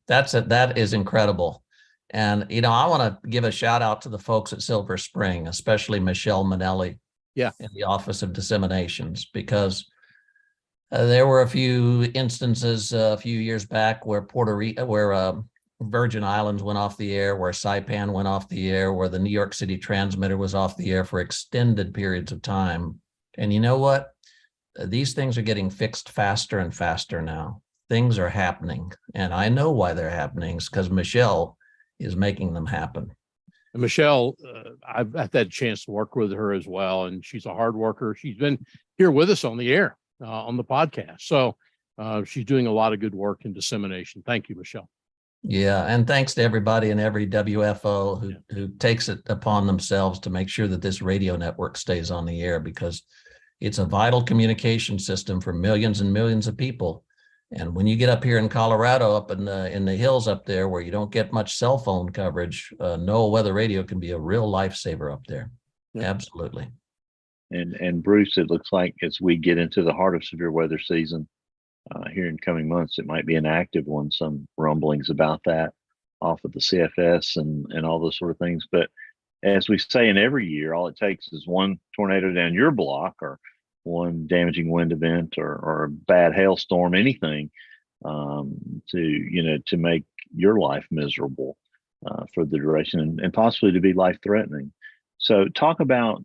That is incredible. And, I want to give a shout out to the folks at Silver Spring, especially Michelle Manelli in the Office of Disseminations, because there were a few instances a few years back where Virgin Islands went off the air, where Saipan went off the air, where the New York City transmitter was off the air for extended periods of time. And you know what? These things are getting fixed faster and faster now. Things are happening. And I know why they're happening, because Michelle is making them happen. And Michelle, I've had a chance to work with her as well, and she's a hard worker. She's been here with us on the air, on the podcast. So she's doing a lot of good work in dissemination. Thank you, Michelle. Yeah, and thanks to everybody in every WFO who takes it upon themselves to make sure that this radio network stays on the air, because it's a vital communication system for millions and millions of people. And when you get up here in Colorado, up in the hills up there where you don't get much cell phone coverage, NOAA Weather Radio can be a real lifesaver up there. Yeah. Absolutely. And Bruce, it looks like as we get into the heart of severe weather season here in coming months, it might be an active one. Some rumblings about that off of the CFS and all those sort of things. But as we say in every year, all it takes is one tornado down your block or one damaging wind event or a bad hailstorm, anything to make your life miserable for the duration and possibly to be life threatening. So talk about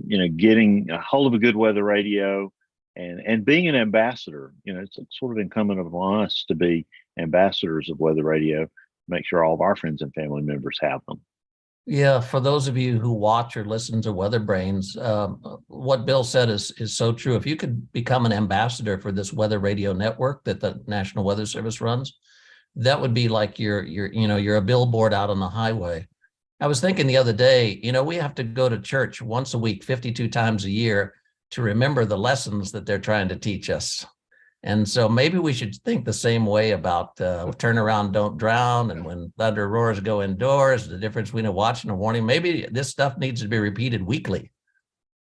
getting a hold of a good weather radio and being an ambassador. It's sort of incumbent upon us to be ambassadors of weather radio, make sure all of our friends and family members have them. Yeah, for those of you who watch or listen to WeatherBrains, what Bill said is so true. If you could become an ambassador for this weather radio network that the National Weather Service runs, that would be like you're a billboard out on the highway. I was thinking the other day, we have to go to church once a week, 52 times a year, to remember the lessons that they're trying to teach us. And so maybe we should think the same way about turn around, don't drown, and when thunder roars, go indoors, the difference between a watch and a warning. Maybe this stuff needs to be repeated weekly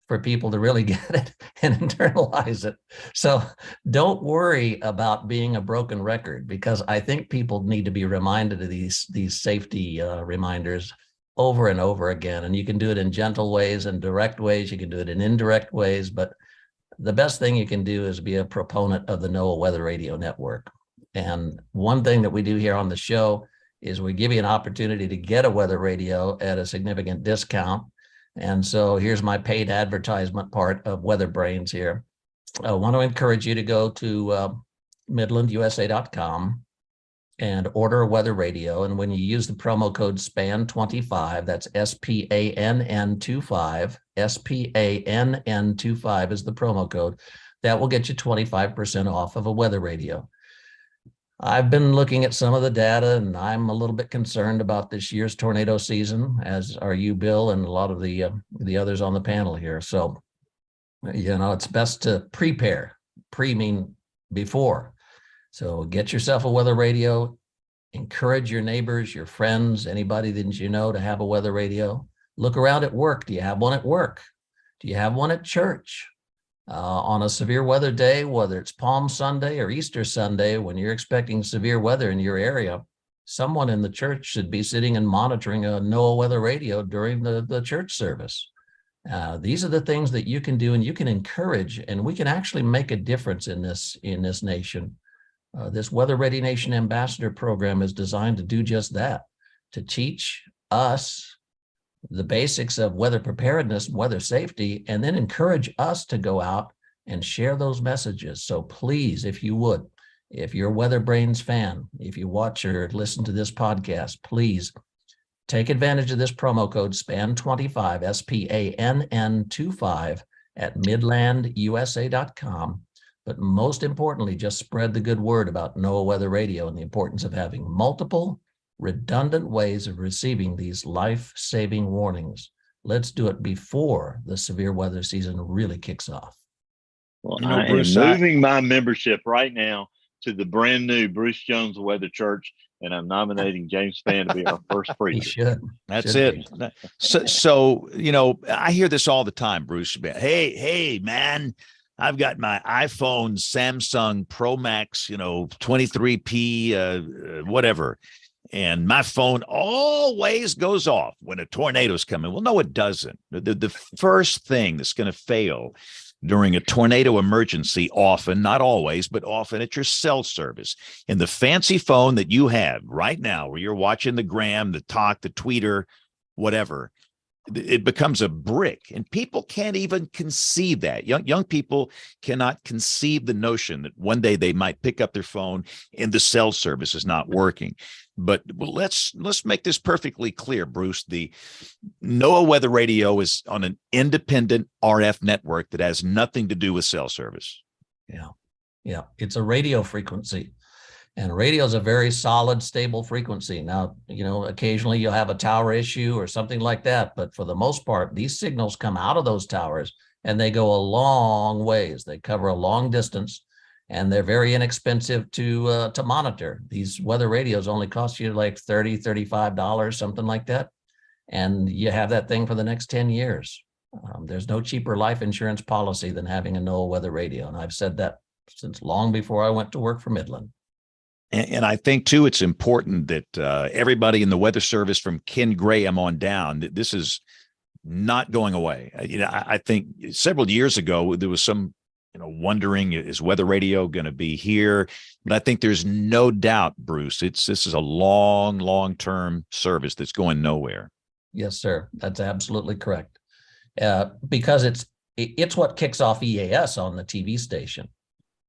for people to really get it and internalize it. So don't worry about being a broken record, because I think people need to be reminded of these safety reminders over and over again. And you can do it in gentle ways and direct ways. You can do it in indirect ways, but the best thing you can do is be a proponent of the NOAA Weather Radio Network. And one thing that we do here on the show is we give you an opportunity to get a weather radio at a significant discount. And so here's my paid advertisement part of WeatherBrains here. I want to encourage you to go to midlandusa.com and order a weather radio. And when you use the promo code SPAN25, that's SPANN25, SPANN25 is the promo code, that will get you 25% off of a weather radio. I've been looking at some of the data, and I'm a little bit concerned about this year's tornado season, as are you, Bill, and a lot of the others on the panel here. So, it's best to prepare. Mean before. So get yourself a weather radio, encourage your neighbors, your friends, anybody that you know to have a weather radio. Look around at work. Do you have one at work? Do you have one at church? On a severe weather day, whether it's Palm Sunday or Easter Sunday, when you're expecting severe weather in your area, someone in the church should be sitting and monitoring a NOAA weather radio during the church service. These are the things that you can do, and you can encourage, and we can actually make a difference in this nation. This Weather Ready Nation Ambassador Program is designed to do just that, to teach us the basics of weather preparedness, weather safety, and then encourage us to go out and share those messages. So please, if you would, if you're a WeatherBrains fan, if you watch or listen to this podcast, please take advantage of this promo code SPAN25, SPANN25 at midlandusa.com. But most importantly, just spread the good word about NOAA Weather Radio and the importance of having multiple redundant ways of receiving these life-saving warnings. Let's do it before the severe weather season really kicks off. Well, I am moving my membership right now to the brand new Bruce Jones Weather Church, and I'm nominating James Spann to be our first preacher. He should. That's it. So I hear this all the time, Bruce. Hey, man. I've got my iPhone, Samsung Pro Max, 23p, whatever. And my phone always goes off when a tornado's coming. Well, no, it doesn't. The first thing that's going to fail during a tornado emergency, often, not always, but often, it's your cell service. And the fancy phone that you have right now, where you're watching the gram, the talk, the tweeter, whatever, it becomes a brick, and people can't even conceive that. Young people cannot conceive the notion that one day they might pick up their phone and the cell service is not working. But let's make this perfectly clear, Bruce. The NOAA Weather Radio is on an independent RF network that has nothing to do with cell service. Yeah, it's a radio frequency. And radio is a very solid, stable frequency. Now, occasionally you'll have a tower issue or something like that. But for the most part, these signals come out of those towers and they go a long ways. They cover a long distance, and they're very inexpensive to monitor. These weather radios only cost you like $30, $35, something like that. And you have that thing for the next 10 years. There's no cheaper life insurance policy than having a NOAA weather radio. And I've said that since long before I went to work for Midland. And I think too, it's important that everybody in the Weather Service, from Ken Graham on down, that this is not going away. I think several years ago there was some, wondering, is Weather Radio going to be here? But I think there's no doubt, Bruce, this is a long-term service that's going nowhere. Yes, sir. That's absolutely correct. Because it's what kicks off EAS on the TV station.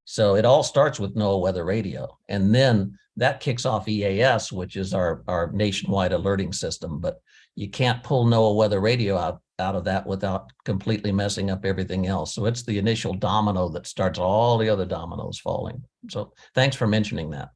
So it all starts with NOAA Weather Radio, and then that kicks off EAS, which is our nationwide alerting system. But you can't pull NOAA Weather Radio out of that without completely messing up everything else. So it's the initial domino that starts all the other dominoes falling. So thanks for mentioning that.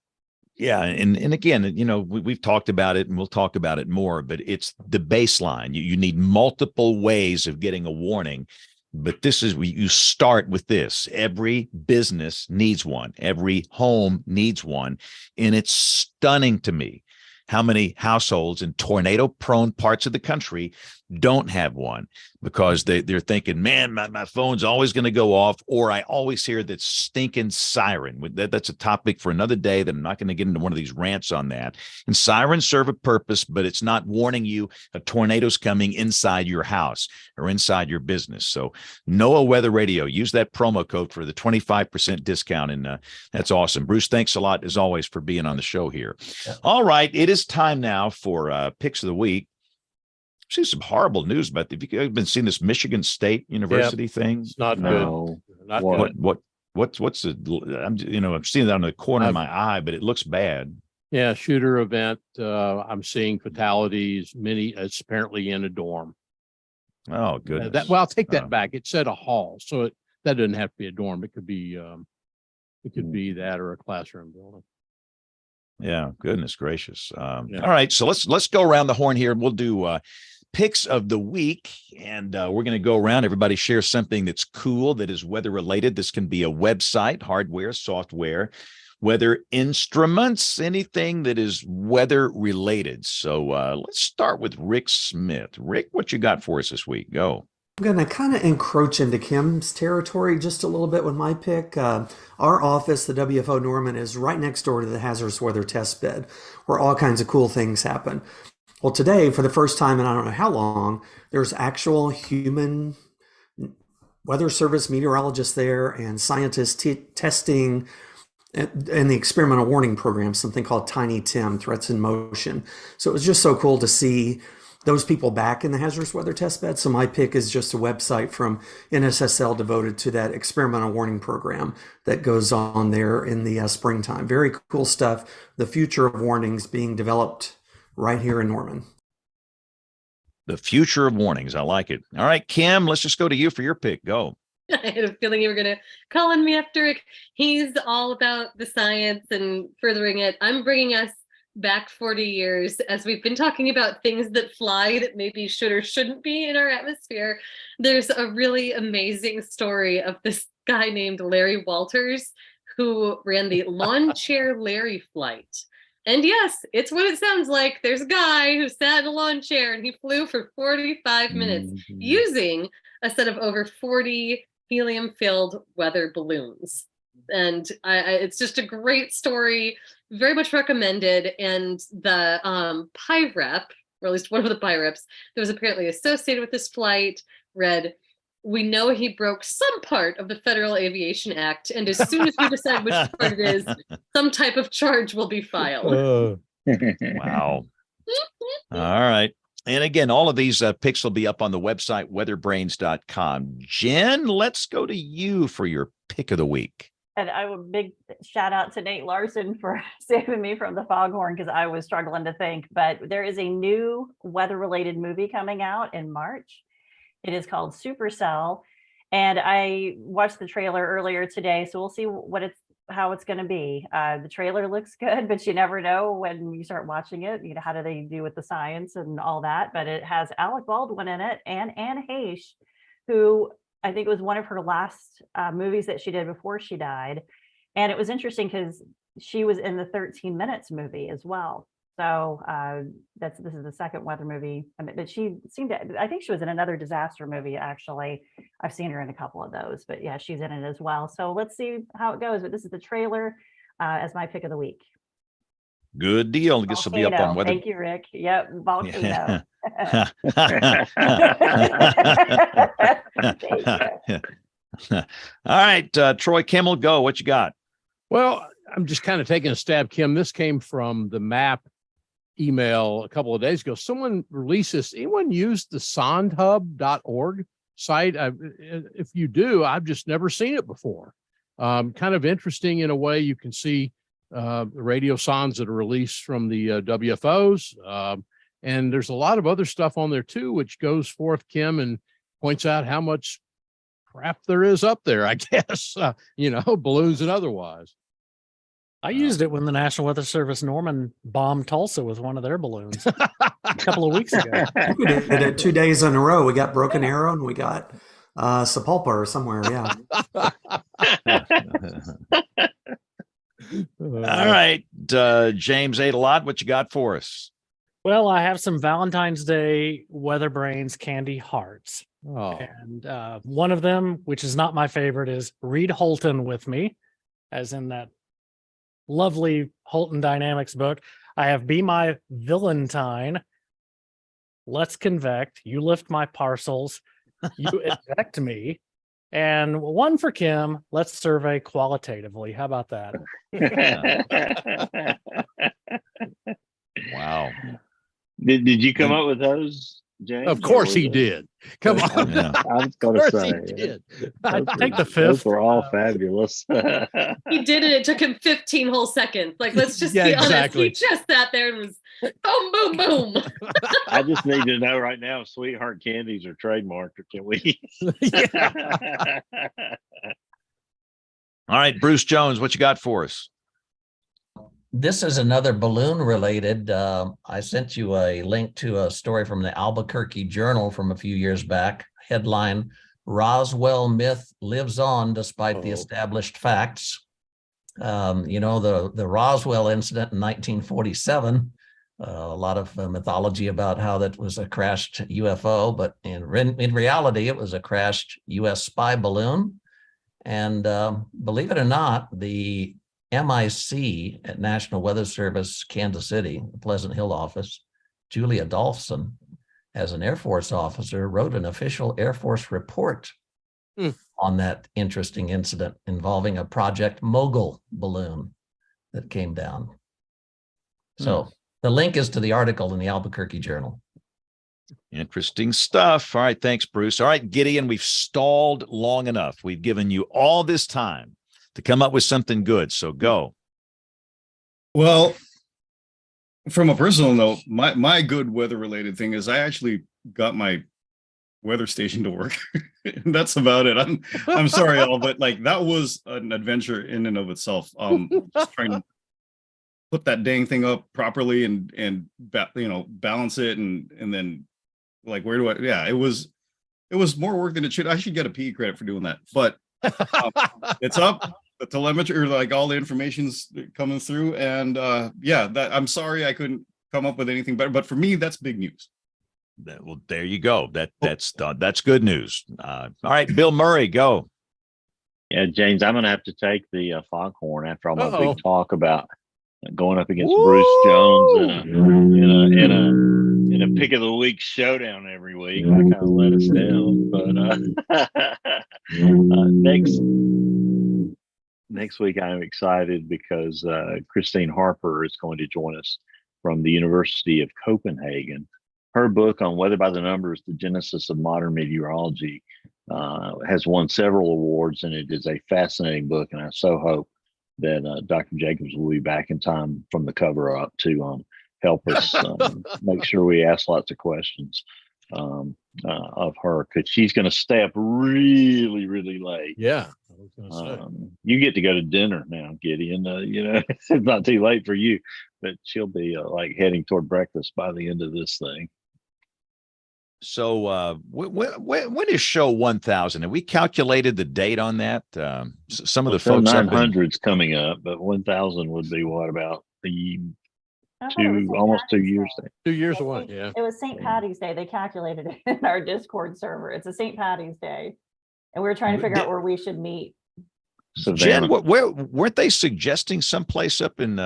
Yeah. And again, we've talked about it and we'll talk about it more, but it's the baseline. You need multiple ways of getting a warning. But this is where you start with this. Every business needs one. Every home needs one. And it's stunning to me how many households in tornado-prone parts of the country don't have one, because they're thinking, man, my phone's always going to go off, or I always hear that stinking siren. That's a topic for another day that I'm not going to get into one of these rants on that. And sirens serve a purpose, but it's not warning you a tornado's coming inside your house or inside your business. So NOAA Weather Radio, use that promo code for the 25% discount. And that's awesome. Bruce, thanks a lot, as always, for being on the show here. Yeah. All right. It is time now for Picks of the Week. See some horrible news about have you been seeing this Michigan State University thing? It's not good. Not good. What's the? I'm seeing that on the corner of my eye, but it looks bad. Yeah, shooter event. I'm seeing fatalities. Many. It's apparently in a dorm. Oh, goodness. I'll take that back. It said a hall, so that doesn't have to be a dorm. It could be. It could be that or a classroom building. Yeah, goodness gracious. All right, so let's go around the horn here. We'll do picks of the week, and we're going to go around. Everybody share something that's cool, that is weather related. This can be a website, hardware, software, weather instruments, anything that is weather related. So let's start with Rick Smith. Rick, what you got for us this week? Go. I'm going to kind of encroach into Kim's territory just a little bit with my pick. Our office, the WFO Norman, is right next door to the hazardous weather test bed, where all kinds of cool things happen. Well, today, for the first time in I don't know how long, there's actual human weather service meteorologists there and scientists testing in the experimental warning program, something called Tiny Tim, Threats in Motion. So it was just so cool to see those people back in the hazardous weather test bed. So my pick is just a website from NSSL devoted to that experimental warning program that goes on there in the springtime. Very cool stuff. The future of warnings being developed right here in Norman. The future of warnings. I like it. All right, Kim, let's just go to you for your pick. Go. I had a feeling you were going to call on me after Rick. He's all about the science and furthering it. I'm bringing us back 40 years, as we've been talking about things that fly that maybe should or shouldn't be in our atmosphere. There's a really amazing story of this guy named Larry Walters, who ran the Lawn Chair Larry flight. And yes, it's what it sounds like. There's a guy who sat in a lawn chair and he flew for 45 minutes using a set of over 40 helium-filled weather balloons. And it's just a great story, very much recommended. And the PIREP, or at least one of the PIREPs that was apparently associated with this flight, read, "We know he broke some part of the Federal Aviation Act, and as soon as we decide which part it is, some type of charge will be filed." Wow. All right. And again, all of these picks will be up on the website, weatherbrains.com. Jen, let's go to you for your pick of the week. And I would big shout out to Nate Larson for saving me from the foghorn, because I was struggling to think. But there is a new weather-related movie coming out in March. It is called Supercell, and I watched the trailer earlier today, so we'll see how it's going to be. The trailer looks good, but you never know when you start watching it. You know, how do they do with the science and all that? But it has Alec Baldwin in it and Anne Heche, who I think it was one of her last movies that she did before she died. And it was interesting because she was in the 13 Minutes movie as well. So this is the second weather movie. I mean, but she seemed to, I think she was in another disaster movie, actually. I've seen her in a couple of those, but yeah, she's in it as well. So let's see how it goes. But this is the trailer as my pick of the week. Good deal. I guess it'll be up on Volcano. weather. Thank you, Rick. Yep, volcano. All right, Troy Kimmel, go. What you got? Well, I'm just kind of taking a stab, Kim. This came from the MAP email a couple of days ago. Someone released this. Anyone used the sondhub.org site? If you do, I've just never seen it before. Kind of interesting in a way. You can see the radio sondes that are released from the WFOs. And there's a lot of other stuff on there too, which goes forth, Kim, and points out how much crap there is up there, I guess, balloons and otherwise. I used it when the National Weather Service Norman bombed Tulsa with one of their balloons a couple of weeks ago. We did it 2 days in a row. We got Broken Arrow and we got Sepulpa or somewhere. Yeah. All right, James ate a lot. What you got for us? Well, I have some Valentine's Day WeatherBrains candy hearts. Oh. And one of them, which is not my favorite, is Read Holton with me, as in that lovely Holton Dynamics book. I have Be My Valentine, Let's Convect, You Lift My Parcels, You Infect Me, and one for Kim, Let's Survey Qualitatively. How about that? Wow. Did you come up with those, James? Of course he did. Come on. Yeah. I was going to say. He did. I'd take the Those fifth. were all fabulous. He did it. It took him 15 whole seconds. Like, let's just Yeah, be honest. exactly. He just sat there and was boom, boom, boom. I just need to know right now if Sweetheart Candies are trademarked, or can we? All right, Bruce Jones, what you got for us? This is another balloon related. I sent you a link to a story from the Albuquerque Journal from a few years back. Headline, Roswell myth lives on despite the established facts. The Roswell incident in 1947, a lot of mythology about how that was a crashed UFO, but in reality, it was a crashed US spy balloon. And believe it or not, the MIC at National Weather Service, Kansas City, the Pleasant Hill office, Julia Dolphson, as an Air Force officer, wrote an official Air Force report on that interesting incident involving a Project Mogul balloon that came down. So the link is to the article in the Albuquerque Journal. Interesting stuff. All right, thanks, Bruce. All right, Gideon, we've stalled long enough. We've given you all this time to come up with something good. So go. Well, from a personal note, my good weather related thing is I actually got my weather station to work. That's about it. I'm sorry, all, but like that was an adventure in and of itself. Just trying to put that dang thing up properly and balance it and then like where do I? Yeah, it was more work than it should. I should get a PE credit for doing that, but it's up. The telemetry, or like all the information's coming through, and I'm sorry I couldn't come up with anything better, but for me that's big news. Well, there you go. That's good news. All right, Bill Murray, go. Yeah, James, I'm going to have to take the foghorn after all my big talk about going up against Bruce Jones in a pick of the week showdown every week. I kind of let us down, but next week I'm excited because Christine Harper is going to join us from the University of Copenhagen. Her book on Weather by the Numbers, The Genesis of Modern Meteorology, has won several awards, and it is a fascinating book. And I so hope that Dr. Jacobs will be back in time from the cover up to help us make sure we ask lots of questions of her, because she's going to stay up really, really late. Yeah. You get to go to dinner now, Gideon. It's not too late for you, but she'll be like heading toward breakfast by the end of this thing. So when is show 1000? Have we calculated the date on that? Some of the folks 900's coming up, but 1000 would be what, about almost 2 years. 2 years away. Yeah. It was St. Patty's Day. They calculated it in our Discord server. It's a St. Patty's Day, and we were trying to figure out where we should meet. Savannah. Jen, where weren't they suggesting someplace up in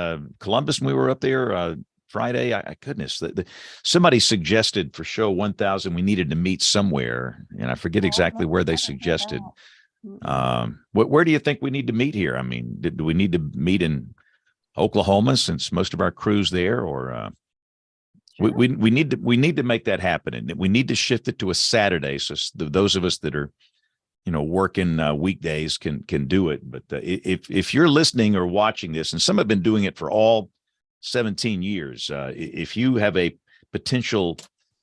Columbus when we were up there Friday? Goodness, somebody suggested for show 1000 we needed to meet somewhere, and I forget exactly where they suggested. Where do you think we need to meet here? I mean, do we need to meet in Oklahoma since most of our crew's there, or we need to make that happen, and we need to shift it to a Saturday so those of us that are working weekdays can do it. But if you're listening or watching this, and some have been doing it for all 17 years, if you have a potential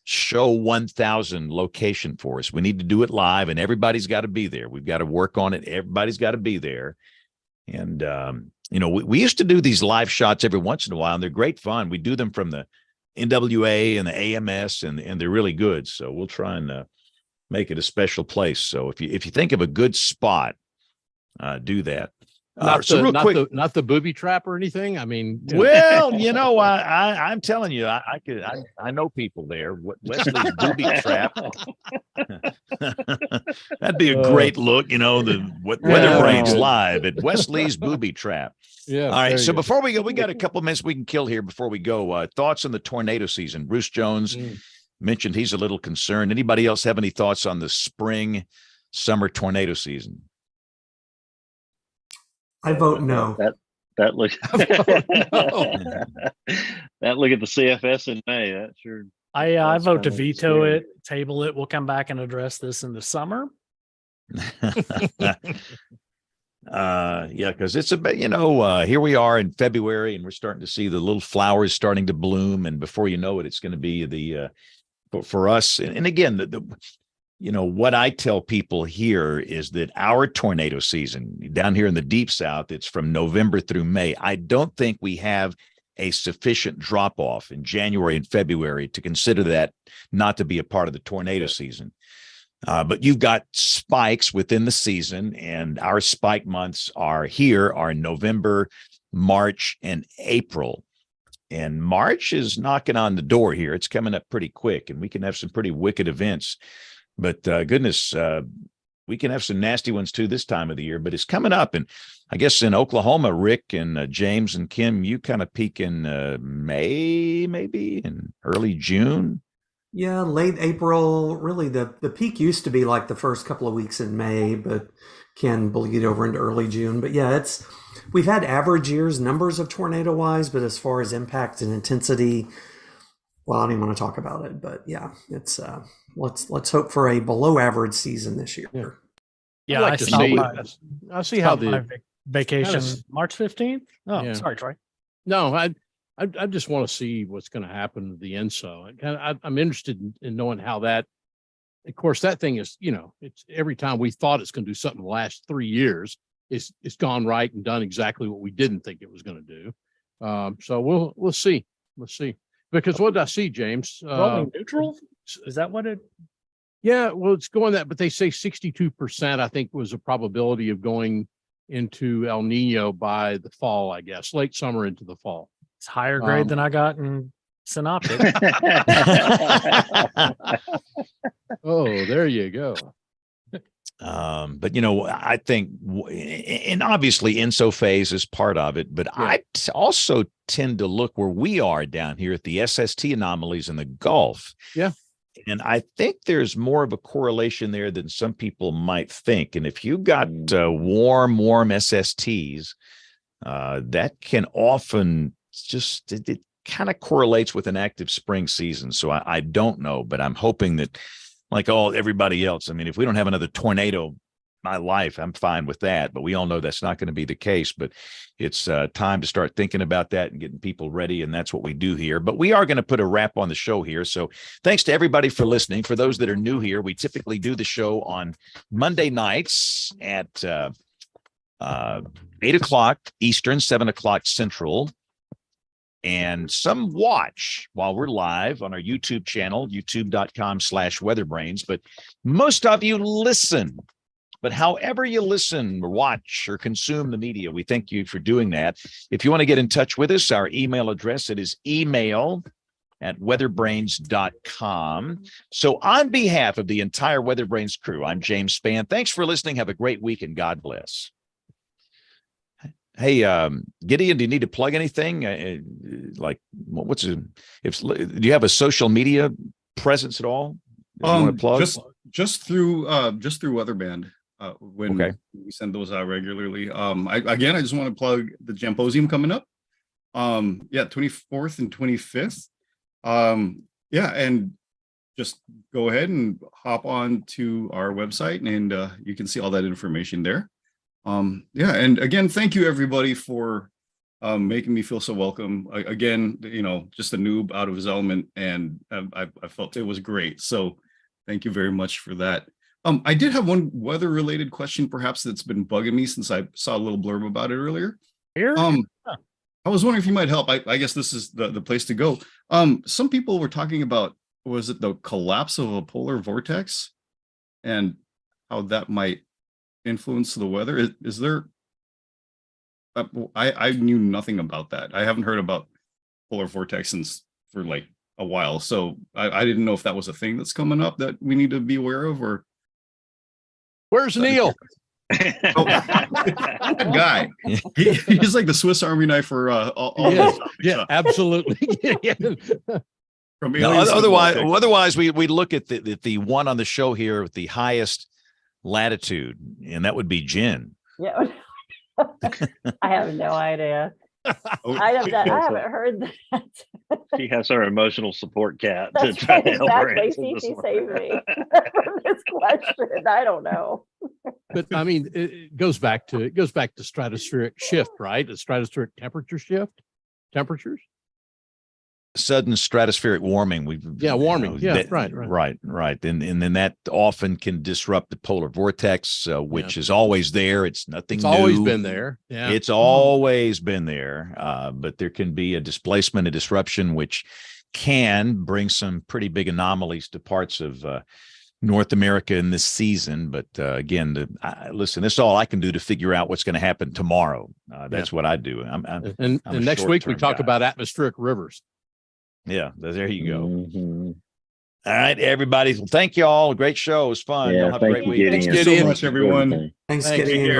show 1000 location for us, we need to do it live, and everybody's got to be there. We've got to work on it. Everybody's got to be there. And, we used to do these live shots every once in a while, and they're great fun. We do them from the NWA and the AMS, and they're really good. So we'll try and make it a special place. So if you think of a good spot, do that. Not the booby trap or anything. I mean, well, I'm telling you, I know people there. Wesley's booby trap. That'd be a great look, the WeatherBrains live at Wesley's booby trap. Yeah. All right. So before we go, we got a couple of minutes we can kill here before we go. Thoughts on the tornado season? Bruce Jones mentioned he's a little concerned. Anybody else have any thoughts on the spring, summer tornado season? I vote no. That look. That look at the CFS in May. That's sure. I vote to veto it, table it. We'll come back and address this in the summer. Because it's here we are in February, and we're starting to see the little flowers starting to bloom, and before you know it, it's going to be the for us. And again, what I tell people here is that our tornado season down here in the deep South, it's from November through May. I don't think we have a sufficient drop off in January and February to consider that not to be a part of the tornado season. But you've got spikes within the season, and our spike months are November, March, and April. And March is knocking on the door here. It's coming up pretty quick, and we can have some pretty wicked events. But goodness, we can have some nasty ones too this time of the year, but it's coming up. And I guess in Oklahoma, Rick and James and Kim, you kind of peak in May, maybe in early June. Yeah, late April. Really, the peak used to be like the first couple of weeks in May, but can bleed over into early June. But yeah, we've had average years, numbers of tornado wise, but as far as impact and intensity, well, I don't even want to talk about it. But yeah, it's let's hope for a below average season this year. Yeah, I'd like to see. I see how the vacation March 15th. Oh, Yeah. sorry, Troy. No, I just want to see what's going to happen to the ENSO. I'm interested in knowing how that. Of course, that thing is, it's every time we thought it's going to do something the last 3 years, it's gone right and done exactly what we didn't think it was going to do. So we'll see. Because what did I see, James? Rolling neutral? Is that what it? Yeah, well, it's going that, but they say 62%, I think, was a probability of going into El Nino by the fall, I guess, late summer into the fall. It's higher grade than I got in synoptic. Oh, there you go. But I think, and obviously ENSO phase is part of it, but Yeah. I also tend to look where we are down here at the SST anomalies in the Gulf. Yeah. And I think there's more of a correlation there than some people might think. And if you got warm SSTs, that can often it kind of correlates with an active spring season. So I don't know, but I'm hoping that, like everybody else, I mean, if we don't have another tornado in my life, I'm fine with that. But we all know that's not going to be the case. But it's time to start thinking about that and getting people ready. And that's what we do here. But we are going to put a wrap on the show here. So thanks to everybody for listening. For those that are new here, we typically do the show on Monday nights at 8 o'clock Eastern, 7 o'clock Central. And some watch while we're live on our YouTube channel, youtube.com/weatherbrains. But most of you listen. But however you listen, watch, or consume the media, we thank you for doing that. If you want to get in touch with us, our email address, it is email@weatherbrains.com. So on behalf of the entire WeatherBrains crew, I'm James Spann. Thanks for listening. Have a great week, and God bless. Hey, Gideon, do you need to plug anything? Like, what's do you have a social media presence at all? You want to plug? Just through Weatherband. When we send those out regularly. I just want to plug the Jamposium coming up. 24th and 25th. And just go ahead and hop on to our website and you can see all that information there. And again, thank you everybody for making me feel so welcome. Again, just a noob out of his element, and I felt it was great. So thank you very much for that. I did have one weather related question, perhaps, that's been bugging me since I saw a little blurb about it earlier. I was wondering if you might help. I guess this is the place to go. Some people were talking about, was it the collapse of a polar vortex and how that might influence the weather? Is there, I knew nothing about that. I haven't heard about polar vortex for like a while. So I didn't know if that was a thing that's coming up that we need to be aware of, or. Where's Neil? That guy. He's like the Swiss Army knife for all this stuff. Yeah, absolutely. No, otherwise we look at the one on the show here with the highest latitude, and that would be Jen. Yeah. I have no idea. I haven't heard that. She has her emotional support cat That's to try to help her exactly. answer this Cece one. saved me from this question. I don't know. But I mean, it goes back to stratospheric shift, right? The stratospheric temperatures. Sudden stratospheric warming. Warming. Right. And then that often can disrupt the polar vortex, which is always there. It's nothing new. Always been there. Yeah. It's always been there. But there can be a displacement, a disruption, which can bring some pretty big anomalies to parts of North America in this season. But again, listen, that's all I can do to figure out what's going to happen tomorrow. That's what I do. And next week we talk about atmospheric rivers. Yeah, there you go. Mm-hmm. All right, everybody. Well, thank you all. Great show. It was fun. Yeah, Have a great week. Thanks so much, everyone. Thanks, Gideon.